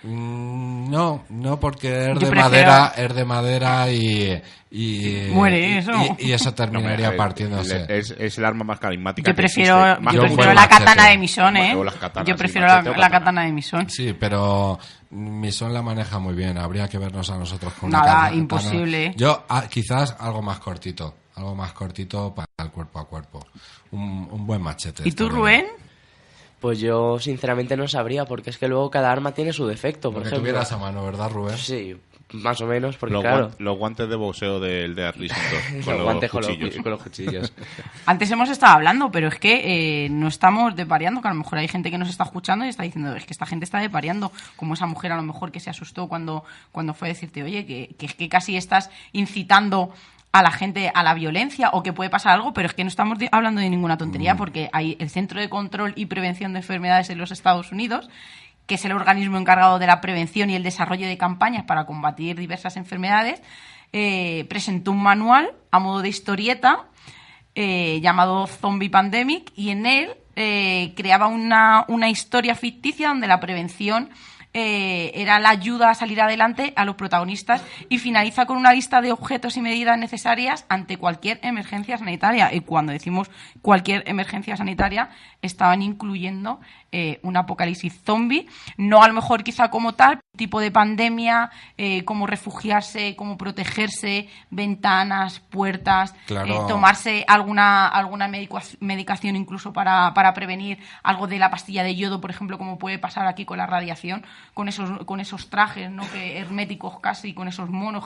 No, porque Yo prefiero- es de madera y Muere eso. y eso terminaría No, partiéndose. Es el arma más carismática. Yo que prefiero, existe. Más yo que prefiero un la machete. katana de Misón, ¿eh? O las katanas, Yo sí, prefiero machete o la katana de Misón. Sí, pero Misón la maneja muy bien. Habría que vernos a nosotros con Nada, una katana. imposible. Yo quizás algo más cortito para el cuerpo a cuerpo. Un buen machete. ¿Y tú, estaría Rubén? bien. Pues yo sinceramente no sabría, porque es que luego cada arma tiene su defecto, Lo por que ejemplo. tuvieras a mano, ¿verdad, Rubén? Sí, más o menos, porque Los, claro, los guantes de boxeo del de Arlington. Con los guantes cuchillos. con los cuchillos. Antes hemos estado hablando, pero es que no estamos desvariando, que a lo mejor hay gente que nos está escuchando y está diciendo, es que esta gente está desvariando, como esa mujer a lo mejor que se asustó cuando fue a decirte, oye, que es que casi estás incitando a la gente a la violencia o que puede pasar algo, pero es que no estamos hablando de ninguna tontería, porque hay el Centro de Control y Prevención de Enfermedades en los Estados Unidos, que es el organismo encargado de la prevención y el desarrollo de campañas para combatir diversas enfermedades, presentó un manual a modo de historieta llamado Zombie Pandemic, y en él creaba una historia ficticia donde la prevención era la ayuda a salir adelante a los protagonistas, y finaliza con una lista de objetos y medidas necesarias ante cualquier emergencia sanitaria. Y cuando decimos cualquier emergencia sanitaria, estaban incluyendo un apocalipsis zombie, no a lo mejor quizá como tal, tipo de pandemia, cómo refugiarse, cómo protegerse, ventanas, puertas, Claro. tomarse alguna medicación incluso para prevenir algo de la pastilla de yodo, por ejemplo, como puede pasar aquí con la radiación, con esos trajes, ¿no?, que herméticos casi, con esos monos,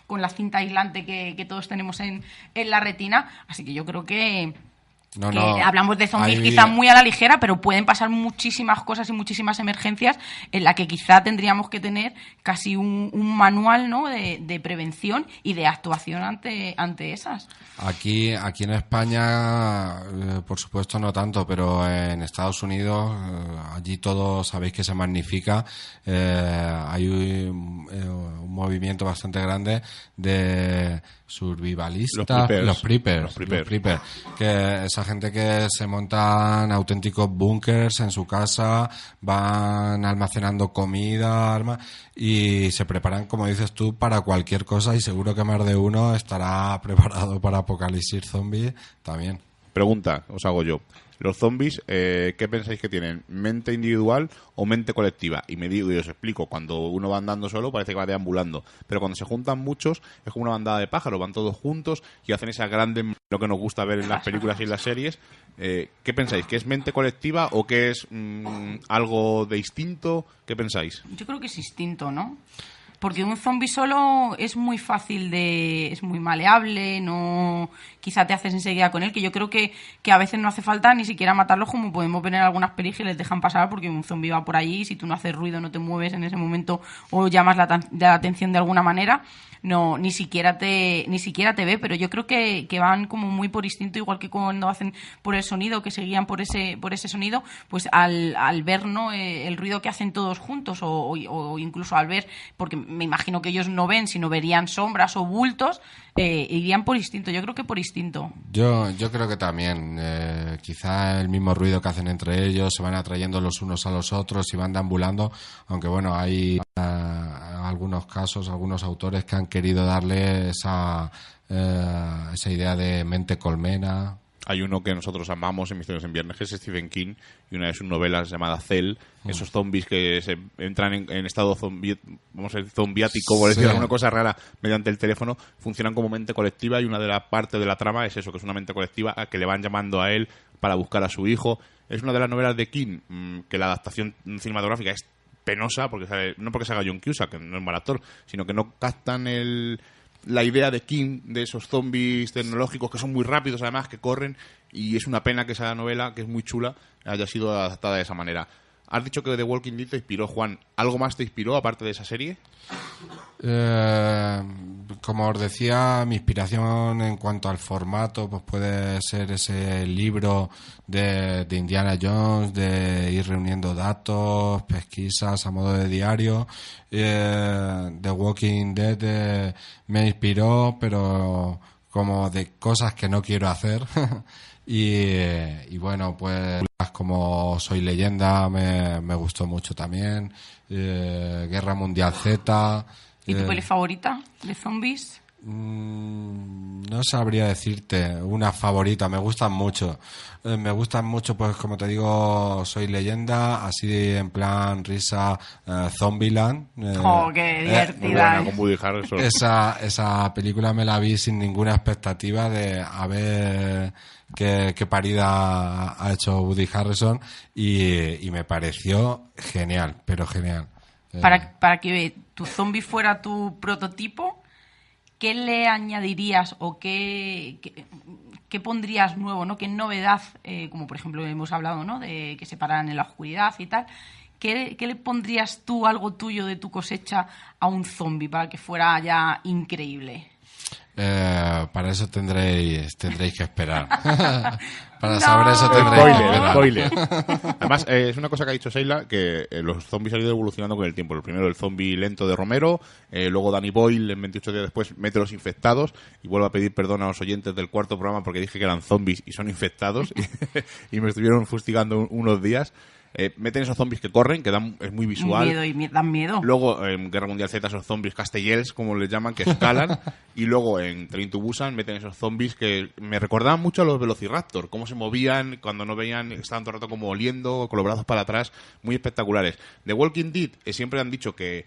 con la cinta aislante que todos tenemos en la retina. Así que yo creo que hablamos de zombies quizá muy a la ligera, pero pueden pasar muchísimas cosas y muchísimas emergencias en la que quizá tendríamos que tener casi un manual, ¿no?, de prevención y de actuación ante esas. Aquí en España, por supuesto no tanto, pero en Estados Unidos, allí todo sabéis que se magnifica. Hay un movimiento bastante grande de survivalistas, los preppers, que esa gente que se montan auténticos búnkers en su casa, van almacenando comida, armas, y se preparan, como dices tú, para cualquier cosa, y seguro que más de uno estará preparado para apocalipsis zombie también. Pregunta, os hago yo. Los zombies, ¿qué pensáis que tienen? ¿Mente individual o mente colectiva? Y os explico. Cuando uno va andando solo parece que va deambulando. Pero cuando se juntan muchos es como una bandada de pájaros. Van todos juntos y hacen esa grande... Lo que nos gusta ver en las películas y en las series. ¿Qué pensáis? ¿Que es mente colectiva o que es algo de instinto? ¿Qué pensáis? Yo creo que es instinto, ¿no? Porque un zombie solo es muy fácil es muy maleable, no, quizá te haces enseguida con él, que yo creo que a veces no hace falta ni siquiera matarlos, como podemos ver en algunas pelis, y les dejan pasar porque un zombie va por allí y si tú no haces ruido, no te mueves en ese momento o llamas la atención de alguna manera, no, ni siquiera te ve. Pero yo creo que van como muy por instinto, igual que cuando hacen por el sonido, que se guían por ese sonido, pues al ver, ¿no?, el ruido que hacen todos juntos o incluso al ver, porque me imagino que ellos no ven, sino verían sombras o bultos, irían por instinto. Yo creo que por instinto. Yo creo que también. Quizá el mismo ruido que hacen entre ellos, se van atrayendo los unos a los otros y van deambulando, aunque bueno, hay algunos casos, algunos autores que han querido darle esa idea de mente colmena. Hay uno que nosotros amamos en Misterios en Viernes, que es Stephen King, y una de sus novelas llamada Cell, esos zombies que se entran en estado zombiático, por decir alguna cosa rara, mediante el teléfono, funcionan como mente colectiva, y una de las partes de la trama es eso, que es una mente colectiva a que le van llamando a él para buscar a su hijo. Es una de las novelas de King que la adaptación cinematográfica es penosa, no porque se haga John Cusack, que no es mal actor, sino que no captan la idea de King de esos zombies tecnológicos que son muy rápidos, además, que corren, y es una pena que esa novela, que es muy chula, haya sido adaptada de esa manera. Has dicho que The Walking Dead te inspiró, Juan. ¿Algo más te inspiró aparte de esa serie? Como os decía, mi inspiración en cuanto al formato pues puede ser ese libro de Indiana Jones, de ir reuniendo datos, pesquisas a modo de diario. The Walking Dead me inspiró, pero como de cosas que no quiero hacer. Y bueno, pues como Soy Leyenda me gustó mucho también. Guerra Mundial Z. ¿Y tu peli favorita de zombies? No sabría decirte una favorita, me gustan mucho. Pues como te digo, Soy Leyenda, así en plan risa, Zombieland. ¡Qué divertida! Muy buena, con Woody Harrelson. Esa película me la vi sin ninguna expectativa de a ver qué parida ha hecho Woody Harrelson, y me pareció genial, pero genial. Para que tu zombie fuera tu prototipo, ¿qué le añadirías o qué pondrías nuevo, ¿no? ¿Qué novedad, como por ejemplo hemos hablado, ¿no? De que se pararan en la oscuridad y tal? ¿Qué le pondrías tú, algo tuyo de tu cosecha, a un zombie para que fuera ya increíble? Para eso tendréis que esperar. Para saber eso tendréis que esperar. Spoiler. Además, es una cosa que ha dicho Sheila, que los zombies han ido evolucionando con el tiempo. El primero, el zombie lento de Romero, luego Danny Boyle, en 28 días después, mete los infectados, y vuelvo a pedir perdón a los oyentes del cuarto programa porque dije que eran zombies y son infectados, y me estuvieron fustigando unos días. Meten esos zombies que corren, que es muy visual. Dan miedo. Luego en Guerra Mundial Z esos zombies castellers, como les llaman, que escalan. Y luego en Train to Busan meten esos zombies que me recordaban mucho a los Velociraptor, cómo se movían, cuando no veían, estaban todo el rato como oliendo, con los brazos para atrás, muy espectaculares. The Walking Dead siempre han dicho que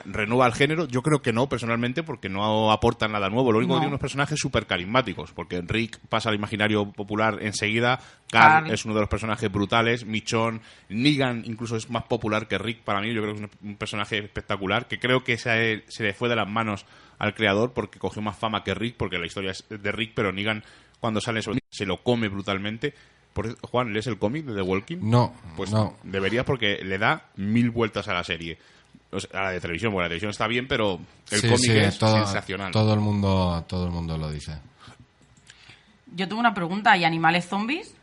renueva el género. Yo creo que no, personalmente, porque no aportan nada nuevo. Lo único que tiene unos personajes súper carismáticos, porque Rick pasa al imaginario popular enseguida, Carl es uno de los personajes brutales, Michonne, Negan incluso es más popular que Rick para mí. Yo creo que es un personaje espectacular, que creo que se le fue de las manos al creador porque cogió más fama que Rick, porque la historia es de Rick, pero Negan cuando sale se lo come brutalmente. Juan, ¿lees el cómic de The Walking? No. Pues no. Deberías, porque le da 1000 vueltas a la serie. O sea, a la de televisión, porque la televisión está bien, pero el cómic es sensacional. Todo el mundo lo dice. Yo tengo una pregunta, ¿hay animales zombies?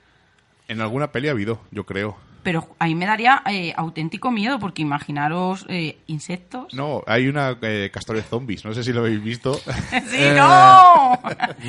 En alguna peli ha habido, yo creo. Pero a mí me daría auténtico miedo, porque imaginaros insectos. No, hay una castores zombies, no sé si lo habéis visto. ¡Sí, no!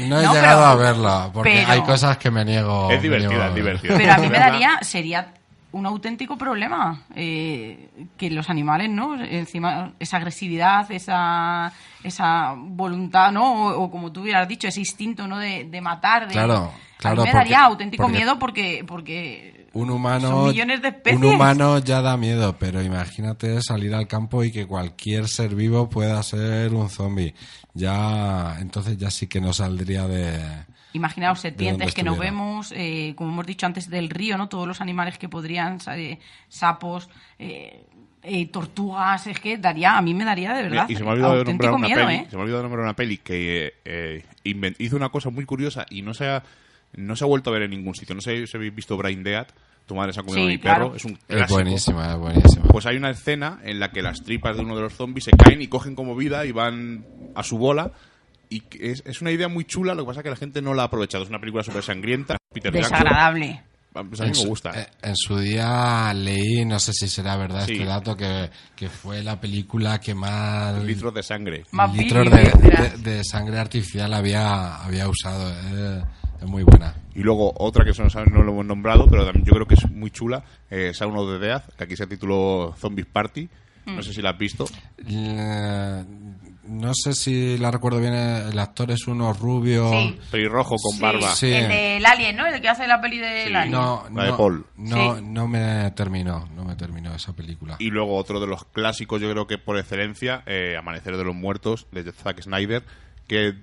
No he llegado a verla, porque hay cosas que me niego. Es divertida, es divertida. Pero a mí sería un auténtico problema que los animales, ¿no? Encima, esa agresividad, esa voluntad, ¿no? O como tú hubieras dicho, ese instinto, ¿no? De matar. Claro. A mí me daría auténtico miedo porque un humano, son millones de especies. Un humano ya da miedo, pero imagínate salir al campo y que cualquier ser vivo pueda ser un zombie. Entonces ya sí que no saldría de... Imaginaos serpientes que no vemos, como hemos dicho antes, del río, ¿no? Todos los animales que podrían, sapos, tortugas, es que a mí me daría de verdad. Y se me ha olvidado de nombrar una miedo, peli. Se me ha olvidado de nombrar una peli que hizo una cosa muy curiosa y no se ha vuelto a ver en ningún sitio. No sé si habéis visto Brain Dead. Tu madre se ha comido a mi perro. Es un clásico. Es buenísima. Pues hay una escena en la que las tripas de uno de los zombies se caen y cogen como vida y van a su bola. Y es una idea muy chula, lo que pasa es que la gente no la ha aprovechado. Es una película súper sangrienta. Desagradable. Pues a mí me gusta. En su día leí, no sé si será verdad Sí. este dato, que fue la película que más Litros de sangre. Más litros Billy, detrás. de sangre artificial había usado. Es muy buena. Y luego otra que no lo hemos nombrado, pero también yo creo que es muy chula, Shaun of the Dead, que aquí se tituló Zombies Party. No sé si la has visto. No sé si la recuerdo bien, el actor es uno rubio. Sí. Pelirrojo con Sí. barba. Sí. El del Alien, ¿no? El que hace la peli del Sí. Alien. No, La de Paul. No, Sí. no me terminó esa película. Y luego otro de los clásicos, yo creo que por excelencia, Amanecer de los Muertos, de Zack Snyder, que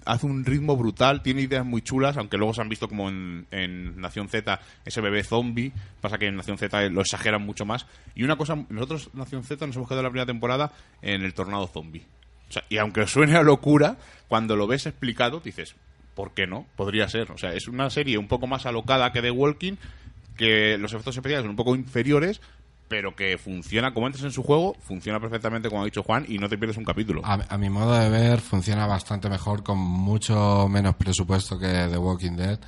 hace un ritmo brutal, tiene ideas muy chulas, aunque luego se han visto como en Nación Z ese bebé zombie, pasa que en Nación Z lo exageran mucho más. Y una cosa, nosotros Nación Z nos hemos quedado la primera temporada en el tornado zombie. O sea, y aunque suene a locura, cuando lo ves explicado dices, ¿por qué no? Podría ser. O sea, es una serie un poco más alocada que The Walking, que los efectos especiales son un poco inferiores, pero que funciona, como entres en su juego, funciona perfectamente, como ha dicho Juan, y no te pierdes un capítulo. A mi modo de ver, funciona bastante mejor, con mucho menos presupuesto que The Walking Dead.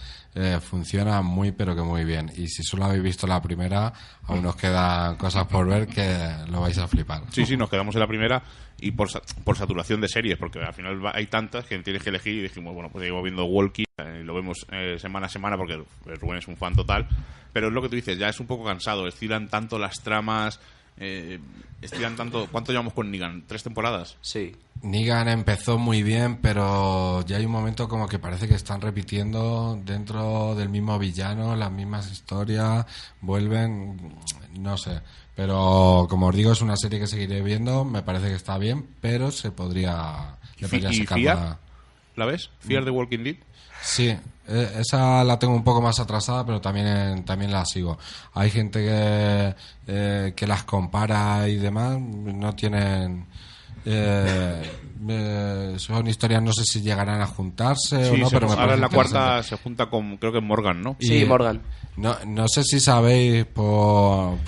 Funciona muy, pero que muy bien. Y si solo habéis visto la primera, aún os quedan cosas por ver que lo vais a flipar. Sí, nos quedamos en la primera y por saturación de series, porque al final hay tantas que tienes que elegir y dijimos, bueno, pues seguimos viendo Walking, lo vemos semana a semana porque Rubén es un fan total, pero es lo que tú dices, ya es un poco cansado, estiran tanto las tramas, estiran tanto... ¿Cuánto llevamos con Negan? ¿3 temporadas? Sí. Negan empezó muy bien, pero ya hay un momento como que parece que están repitiendo dentro del mismo villano las mismas historias, vuelven, no sé. Pero como os digo, es una serie que seguiré viendo, me parece que está bien, pero le podría ¿Y sacar Fear? más. ¿La ves? ¿Fear the Walking Dead? Sí, esa la tengo un poco más atrasada, pero también la sigo. Hay gente que las compara y demás, no tienen... son historias, no sé si llegarán a juntarse o no, pero me ahora en la parece cuarta interesante. se junta con, creo que Morgan, ¿no? Sí, Morgan. No sé si sabéis, por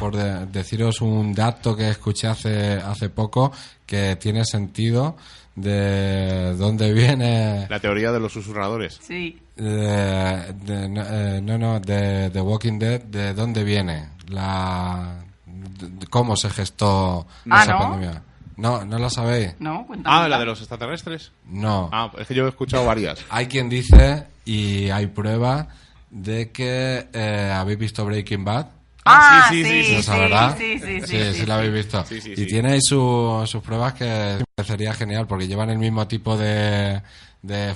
deciros un dato que escuché hace poco, que tiene sentido de dónde viene... La teoría de los susurradores. Sí. de The Walking Dead, de dónde viene cómo se gestó esa ¿no? pandemia. No la sabéis. No, cuéntame. ¿La de los extraterrestres? No. Es que yo he escuchado varias. Hay quien dice, y hay pruebas, de que habéis visto Breaking Bad. sí, ¿Esa verdad? Sí, la habéis visto. Sí, sí, y sí. tiene sus pruebas que me parecería genial, porque llevan el mismo tipo de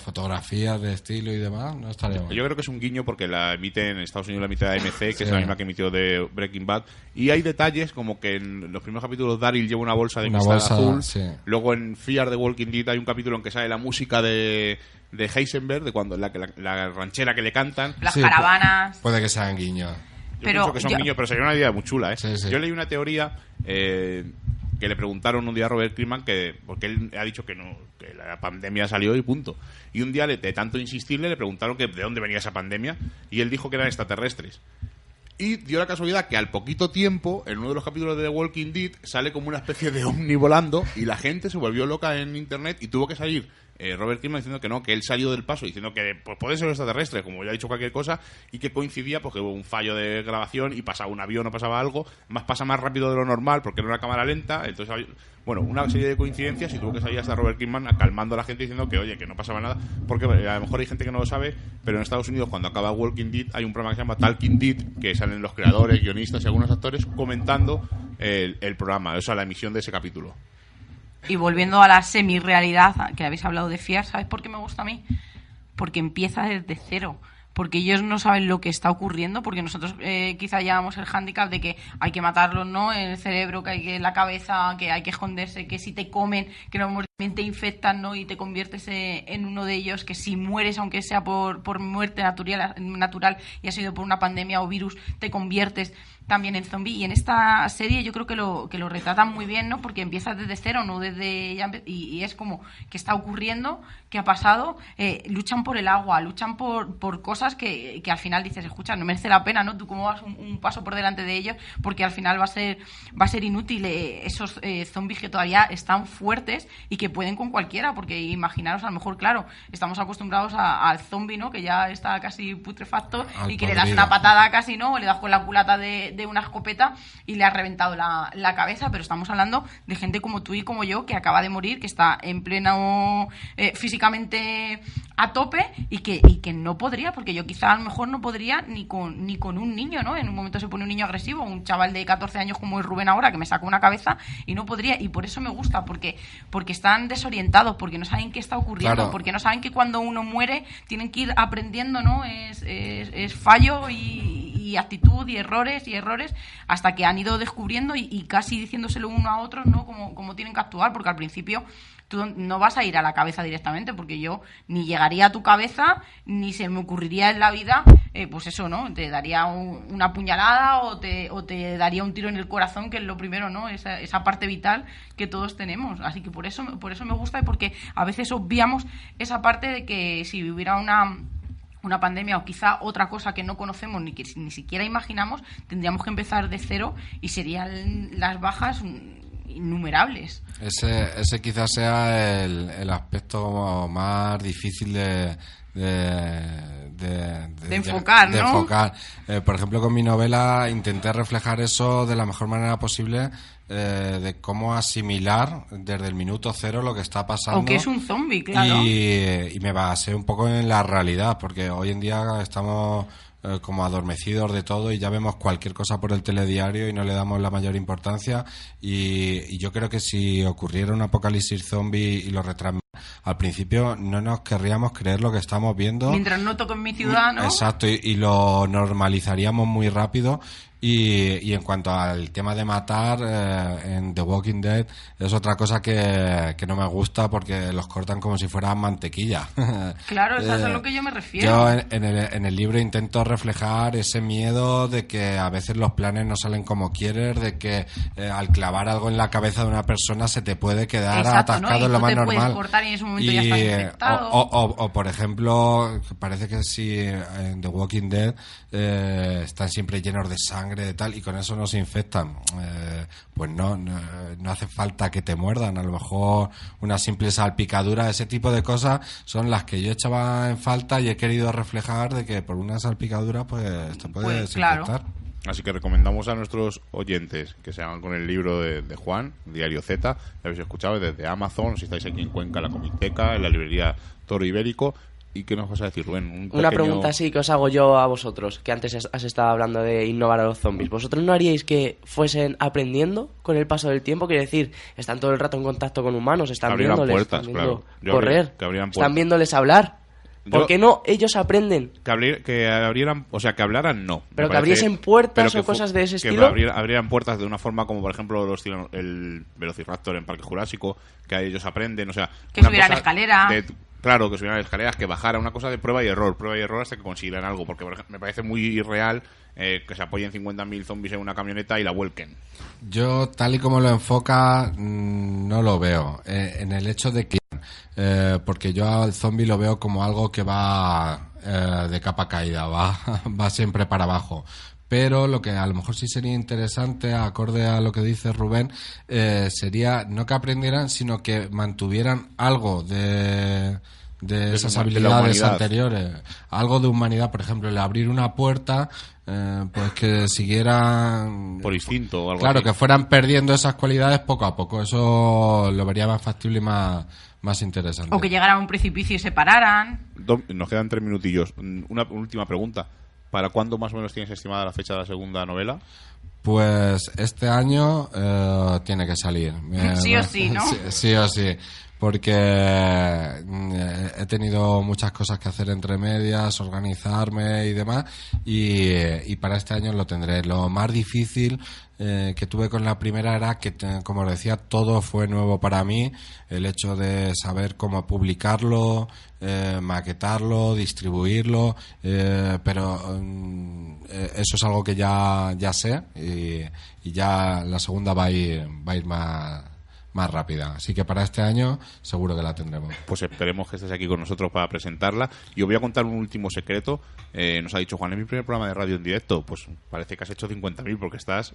fotografías, de estilo y demás. No estaría mal. Yo creo que es un guiño porque la emite en Estados Unidos, la emite AMC, que Sí. es la misma que emitió de Breaking Bad. Y hay detalles como que en los primeros capítulos Daryl lleva una bolsa de Una cristal bolsa, azul. sí. Luego en Fear the Walking Dead hay un capítulo en que sale la música de Heisenberg, de cuando la ranchera que le cantan. Las Sí, caravanas. Puede que sean guiños. Yo Pero pienso que son yo- niños, pero sería una idea muy chula, ¿eh? Sí, sí. Yo leí una teoría que le preguntaron un día a Robert Kirkman porque él ha dicho que la pandemia salió y punto. Y un día, de tanto insistirle, le preguntaron que de dónde venía esa pandemia y él dijo que eran extraterrestres. Y dio la casualidad que al poquito tiempo, en uno de los capítulos de The Walking Dead, sale como una especie de ovni volando y la gente se volvió loca en internet y tuvo que salir Robert Kirkman diciendo que no, que él salió del paso, diciendo que pues, puede ser extraterrestre, como ya ha dicho cualquier cosa, y que coincidía porque hubo un fallo de grabación y pasaba un avión o pasaba algo, pasa más rápido de lo normal porque era una cámara lenta, entonces bueno, una serie de coincidencias y tuvo que salir hasta Robert Kirkman calmando a la gente diciendo que oye, que no pasaba nada, porque a lo mejor hay gente que no lo sabe, pero en Estados Unidos cuando acaba Walking Dead hay un programa que se llama Talking Dead, que salen los creadores, guionistas y algunos actores comentando el programa, o sea, la emisión de ese capítulo. Y volviendo a la semi-realidad, que habéis hablado de Fear, ¿sabes por qué me gusta a mí? Porque empieza desde cero. Porque ellos no saben lo que está ocurriendo, porque nosotros quizá llevamos el hándicap de que hay que matarlos, ¿no? En el cerebro, que hay que en la cabeza, que hay que esconderse, que si te comen, que no te infectan, ¿no? Y te conviertes en uno de ellos, que si mueres, aunque sea por muerte natural y ha sido por una pandemia o virus, te conviertes también en zombie. Y en esta serie yo creo que lo retratan muy bien, ¿no? Porque empieza desde cero, no desde y es como que está ocurriendo, que ha pasado, luchan por el agua, luchan por cosas cosas que al final dices, escucha, no merece la pena, ¿no? Tú cómo vas un paso por delante de ellos, porque al final va a ser inútil esos zombies que todavía están fuertes y que pueden con cualquiera, porque imaginaros, a lo mejor, claro, estamos acostumbrados al zombie, ¿no? Que ya está casi putrefacto y que le das una patada casi, ¿no? O le das con la culata de una escopeta y le has reventado la cabeza, pero estamos hablando de gente como tú y como yo, que acaba de morir, que está en pleno físicamente a tope y que no podría, porque yo quizá a lo mejor no podría ni con un niño, ¿no? En un momento se pone un niño agresivo, un chaval de 14 años como es Rubén ahora, que me saca una cabeza y no podría, y por eso me gusta, porque están desorientados, porque no saben qué está ocurriendo, claro. Porque no saben que cuando uno muere tienen que ir aprendiendo, ¿no? Es fallo y actitud y errores hasta que han ido descubriendo y casi diciéndoselo uno a otro, ¿no? Como tienen que actuar, porque al principio tú no vas a ir a la cabeza directamente, porque yo ni llegaría a tu cabeza, ni se me ocurriría en la vida, pues eso, ¿no? Te daría una puñalada o te daría un tiro en el corazón, que es lo primero, ¿no? Esa parte vital que todos tenemos. Así que por eso me gusta, y porque a veces obviamos esa parte de que si hubiera una pandemia o quizá otra cosa que no conocemos ni siquiera imaginamos, tendríamos que empezar de cero y serían las bajas innumerables. Ese quizás sea el aspecto más difícil de enfocar, ¿no? De enfocar. Por ejemplo, con mi novela intenté reflejar eso de la mejor manera posible, de cómo asimilar desde el minuto cero lo que está pasando. O que es un zombie, claro. Y me basé un poco en la realidad, porque hoy en día estamos como adormecidos de todo y ya vemos cualquier cosa por el telediario y no le damos la mayor importancia, y yo creo que si ocurriera un apocalipsis zombie y lo retransmitiera, al principio no nos querríamos creer lo que estamos viendo. Mientras no toque en mi ciudad, ¿no? Exacto, y lo normalizaríamos muy rápido. Y en cuanto al tema de matar, en The Walking Dead es otra cosa que no me gusta, porque los cortan como si fueran mantequilla. Claro, eso es a lo que yo me refiero. Yo en el libro intento reflejar ese miedo de que a veces los planes no salen como quieres, de que al clavar algo en la cabeza de una persona se te puede quedar exacto, atascado, ¿no? en lo más normal. Puedes cortar y en ese momento ya estás infectado. O por ejemplo, parece que si en The Walking Dead están siempre llenos de sangre, de tal, y con eso no se infectan, pues no hace falta que te muerdan. A lo mejor una simple salpicadura, ese tipo de cosas son las que yo echaba en falta y he querido reflejar, de que por una salpicadura pues te puedes infectar. Claro. Así que recomendamos a nuestros oyentes que se hagan con el libro de Juan, Diario Z, lo habéis escuchado desde Amazon, si estáis aquí en Cuenca, la Comiteca, en la librería Toro Ibérico. ¿Y qué nos vas a decir, Rubén? Una pregunta así que os hago yo a vosotros, que antes has estado hablando de innovar a los zombies. ¿Vosotros no haríais que fuesen aprendiendo con el paso del tiempo? Quiere decir, están todo el rato en contacto con humanos, están viéndoles, puertas, están viendo claro. correr, están viéndoles hablar. ¿Por qué no ellos aprenden? Que abrieran, o sea, que hablaran no. Pero que abriesen puertas o cosas de ese estilo. Que abrieran puertas de una forma como, por ejemplo, el Velociraptor en Parque Jurásico, que ellos aprenden, o sea... Que subieran escalera. Claro, que subieran escaleras, que bajara, una cosa de prueba y error hasta que consiguieran algo, porque me parece muy irreal que se apoyen 50.000 zombies en una camioneta y la vuelquen. Yo, tal y como lo enfoca, no lo veo. En el hecho de que... porque yo al zombie lo veo como algo que va de capa caída, va siempre para abajo. Pero lo que a lo mejor sí sería interesante, acorde a lo que dice Rubén, sería no que aprendieran, sino que mantuvieran algo de esas habilidades anteriores, algo de humanidad. Por ejemplo, el abrir una puerta, pues que siguieran por instinto o algo claro, así. Que fueran perdiendo esas cualidades poco a poco. Eso lo vería más factible y más interesante. O que llegaran a un precipicio y se pararan. Nos quedan 3 minutillos. Una última pregunta. ¿Para cuándo más o menos tienes estimada la fecha de la segunda novela? Pues este año tiene que salir. Sí o sí, ¿no? Sí o sí. Porque he tenido muchas cosas que hacer entre medias, organizarme y demás, y para este año lo tendré. Lo más difícil que tuve con la primera era que, como os decía, todo fue nuevo para mí. El hecho de saber cómo publicarlo, maquetarlo, distribuirlo, pero eso es algo que ya sé, y ya la segunda va a ir más rápida. Así que para este año seguro que la tendremos. Pues esperemos que estés aquí con nosotros para presentarla. Y os voy a contar un último secreto. Nos ha dicho Juan, es mi primer programa de radio en directo. Pues parece que has hecho 50.000 porque estás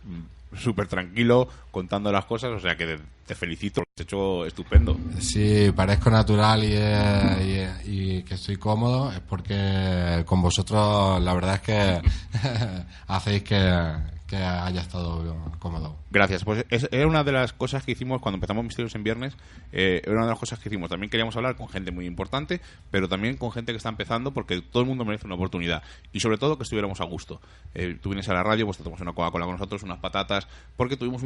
súper tranquilo contando las cosas. O sea que te felicito, lo has hecho estupendo. Si parezco natural y que estoy cómodo, es porque con vosotros la verdad es que hacéis que haya estado cómodo. Gracias. Pues era una de las cosas que hicimos cuando empezamos Misterios en Viernes. Era una de las cosas que hicimos. También queríamos hablar con gente muy importante, pero también con gente que está empezando, porque todo el mundo merece una oportunidad. Y sobre todo que estuviéramos a gusto. Tú vienes a la radio, pues te tomas una Coca-Cola con nosotros, unas patatas, porque tuvimos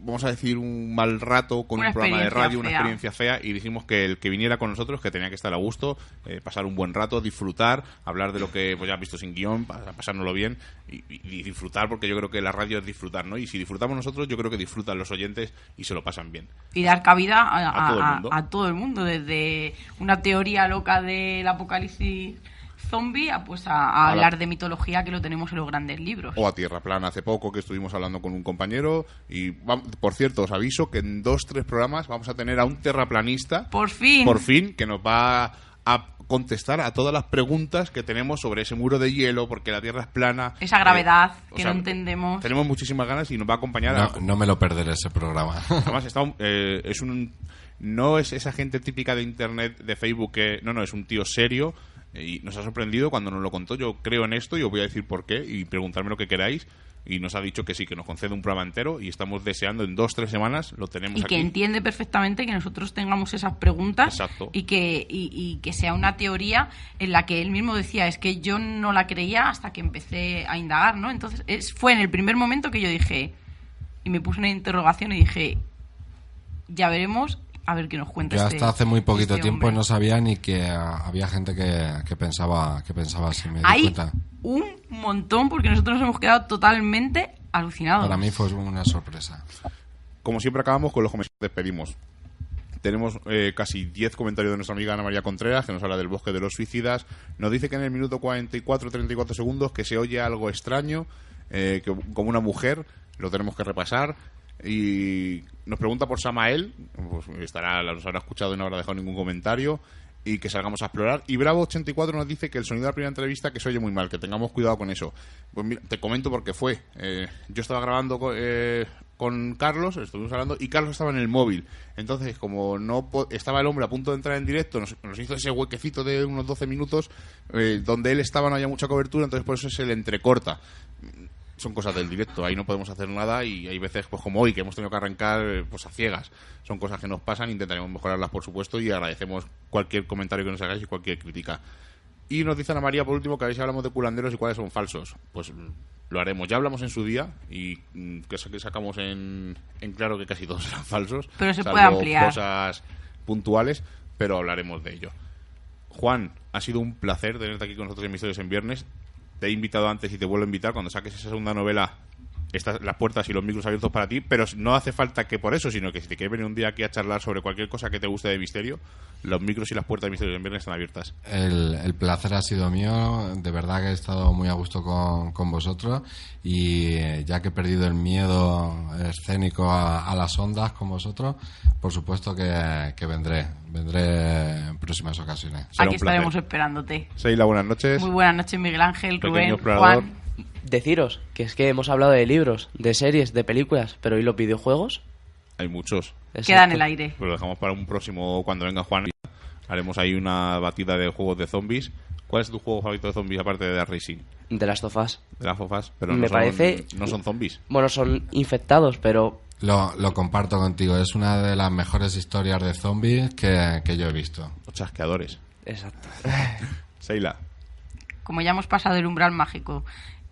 vamos a decir, un mal rato con un programa de radio, una experiencia fea, y dijimos que el que viniera con nosotros, que tenía que estar a gusto, pasar un buen rato, disfrutar, hablar de lo que pues ya has visto sin guión, pasárnoslo bien y disfrutar, porque yo creo que la radio es disfrutar, ¿no? Y si disfrutamos nosotros, yo creo que disfrutan los oyentes y se lo pasan bien. Y dar cabida a todo el mundo, desde una teoría loca del apocalipsis zombie a hablar de mitología, que lo tenemos en los grandes libros. O a Tierra Plana hace poco, que estuvimos hablando con un compañero. Y por cierto, os aviso que en 2-3 programas vamos a tener a un terraplanista. Por fin, que nos va a contestar a todas las preguntas que tenemos sobre ese muro de hielo, porque la Tierra es plana. Esa gravedad que no entendemos. Tenemos muchísimas ganas y nos va a acompañar. No me lo perderé ese programa. Además, no es esa gente típica de Internet, de Facebook, es un tío serio. Y nos ha sorprendido cuando nos lo contó. Yo creo en esto y os voy a decir por qué y preguntarme lo que queráis. Y nos ha dicho que sí, que nos concede un programa entero y estamos deseando en 2-3 semanas lo tenemos aquí. Y que entiende perfectamente que nosotros tengamos esas preguntas. Exacto. Y que sea una teoría en la que él mismo decía, es que yo no la creía hasta que empecé a indagar, ¿no? Entonces fue en el primer momento que yo dije, y me puse una interrogación y dije, ya veremos. A ver qué nos cuenta. Yo hasta hace muy poquito tiempo hombre. no sabía ni que había gente que pensaba así. Me di Hay cuenta. Un montón, porque nosotros nos hemos quedado totalmente alucinados. Para mí fue una sorpresa. Como siempre acabamos con los comentarios que despedimos. Tenemos casi 10 comentarios de nuestra amiga Ana María Contreras, que nos habla del bosque de los suicidas. Nos dice que en el minuto 34 segundos que se oye algo extraño, como una mujer. Lo tenemos que repasar. Y nos pregunta por Samael, pues nos habrá escuchado y no habrá dejado ningún comentario, y que salgamos a explorar. Y Bravo84 nos dice que el sonido de la primera entrevista que se oye muy mal, que tengamos cuidado con eso. Pues mira, te comento por qué fue. Yo estaba grabando con Carlos, estuvimos hablando, y Carlos estaba en el móvil. Entonces, como no estaba el hombre a punto de entrar en directo, nos hizo ese huequecito de unos 12 minutos, donde él estaba no había mucha cobertura, entonces por eso se le entrecorta. Son cosas del directo, ahí no podemos hacer nada y hay veces, pues como hoy, que hemos tenido que arrancar pues a ciegas. Son cosas que nos pasan, intentaremos mejorarlas, por supuesto, y agradecemos cualquier comentario que nos hagáis y cualquier crítica. Y nos dice Ana María, por último, que a ver si hablamos de curanderos y cuáles son falsos. Pues lo haremos. Ya hablamos en su día y que sacamos en claro que casi todos eran falsos. Pero se puede ampliar. Cosas puntuales, pero hablaremos de ello. Juan, ha sido un placer tenerte aquí con nosotros en Misterios en Viernes. Te he invitado antes y te vuelvo a invitar cuando saques esa segunda novela. Las puertas y los micros abiertos para ti, pero no hace falta que por eso, sino que si te quieres venir un día aquí a charlar sobre cualquier cosa que te guste de misterio, los micros y las puertas de Misterios en Viernes están abiertas. El placer ha sido mío, de verdad que he estado muy a gusto con vosotros, y ya que he perdido el miedo escénico a las ondas con vosotros, por supuesto que vendré en próximas ocasiones. Aquí estaremos esperándote. Seila, buenas noches. Muy buenas noches, Miguel Ángel, Pequeño Rubén, Juan. Deciros que es que hemos hablado de libros, de series, de películas, pero ¿y los videojuegos? Hay muchos. Queda en el aire. Pues lo dejamos para un próximo, cuando venga Juan. Haremos ahí una batida de juegos de zombies. ¿Cuál es tu juego favorito de zombies aparte de Dead Racing? De Last of Us. De Last of Us, pero no son zombies. Bueno, son infectados, pero... Lo comparto contigo, es una de las mejores historias de zombies que yo he visto. Los chasqueadores. Exacto. Seila. Como ya hemos pasado el umbral mágico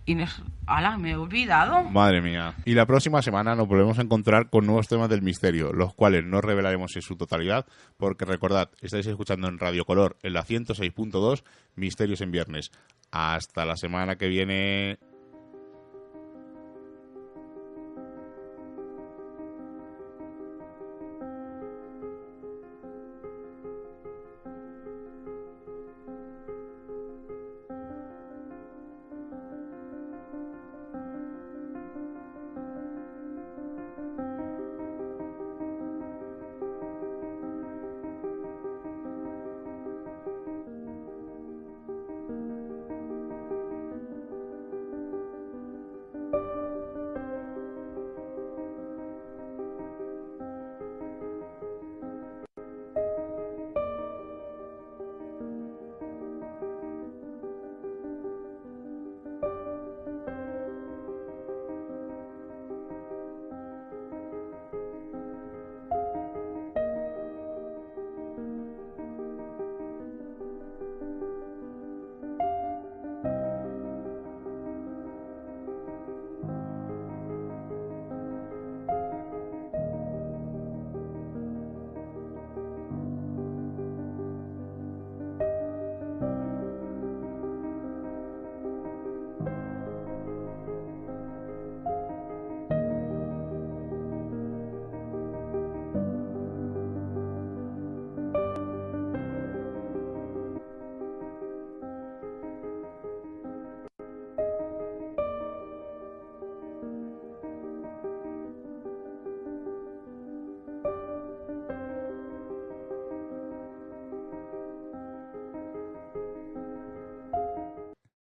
y ¡hala! Me he olvidado. Madre mía. Y la próxima semana nos volvemos a encontrar con nuevos temas del misterio, los cuales no revelaremos en su totalidad, porque recordad, estáis escuchando en Radio Color, en la 106.2, Misterios en Viernes. Hasta la semana que viene.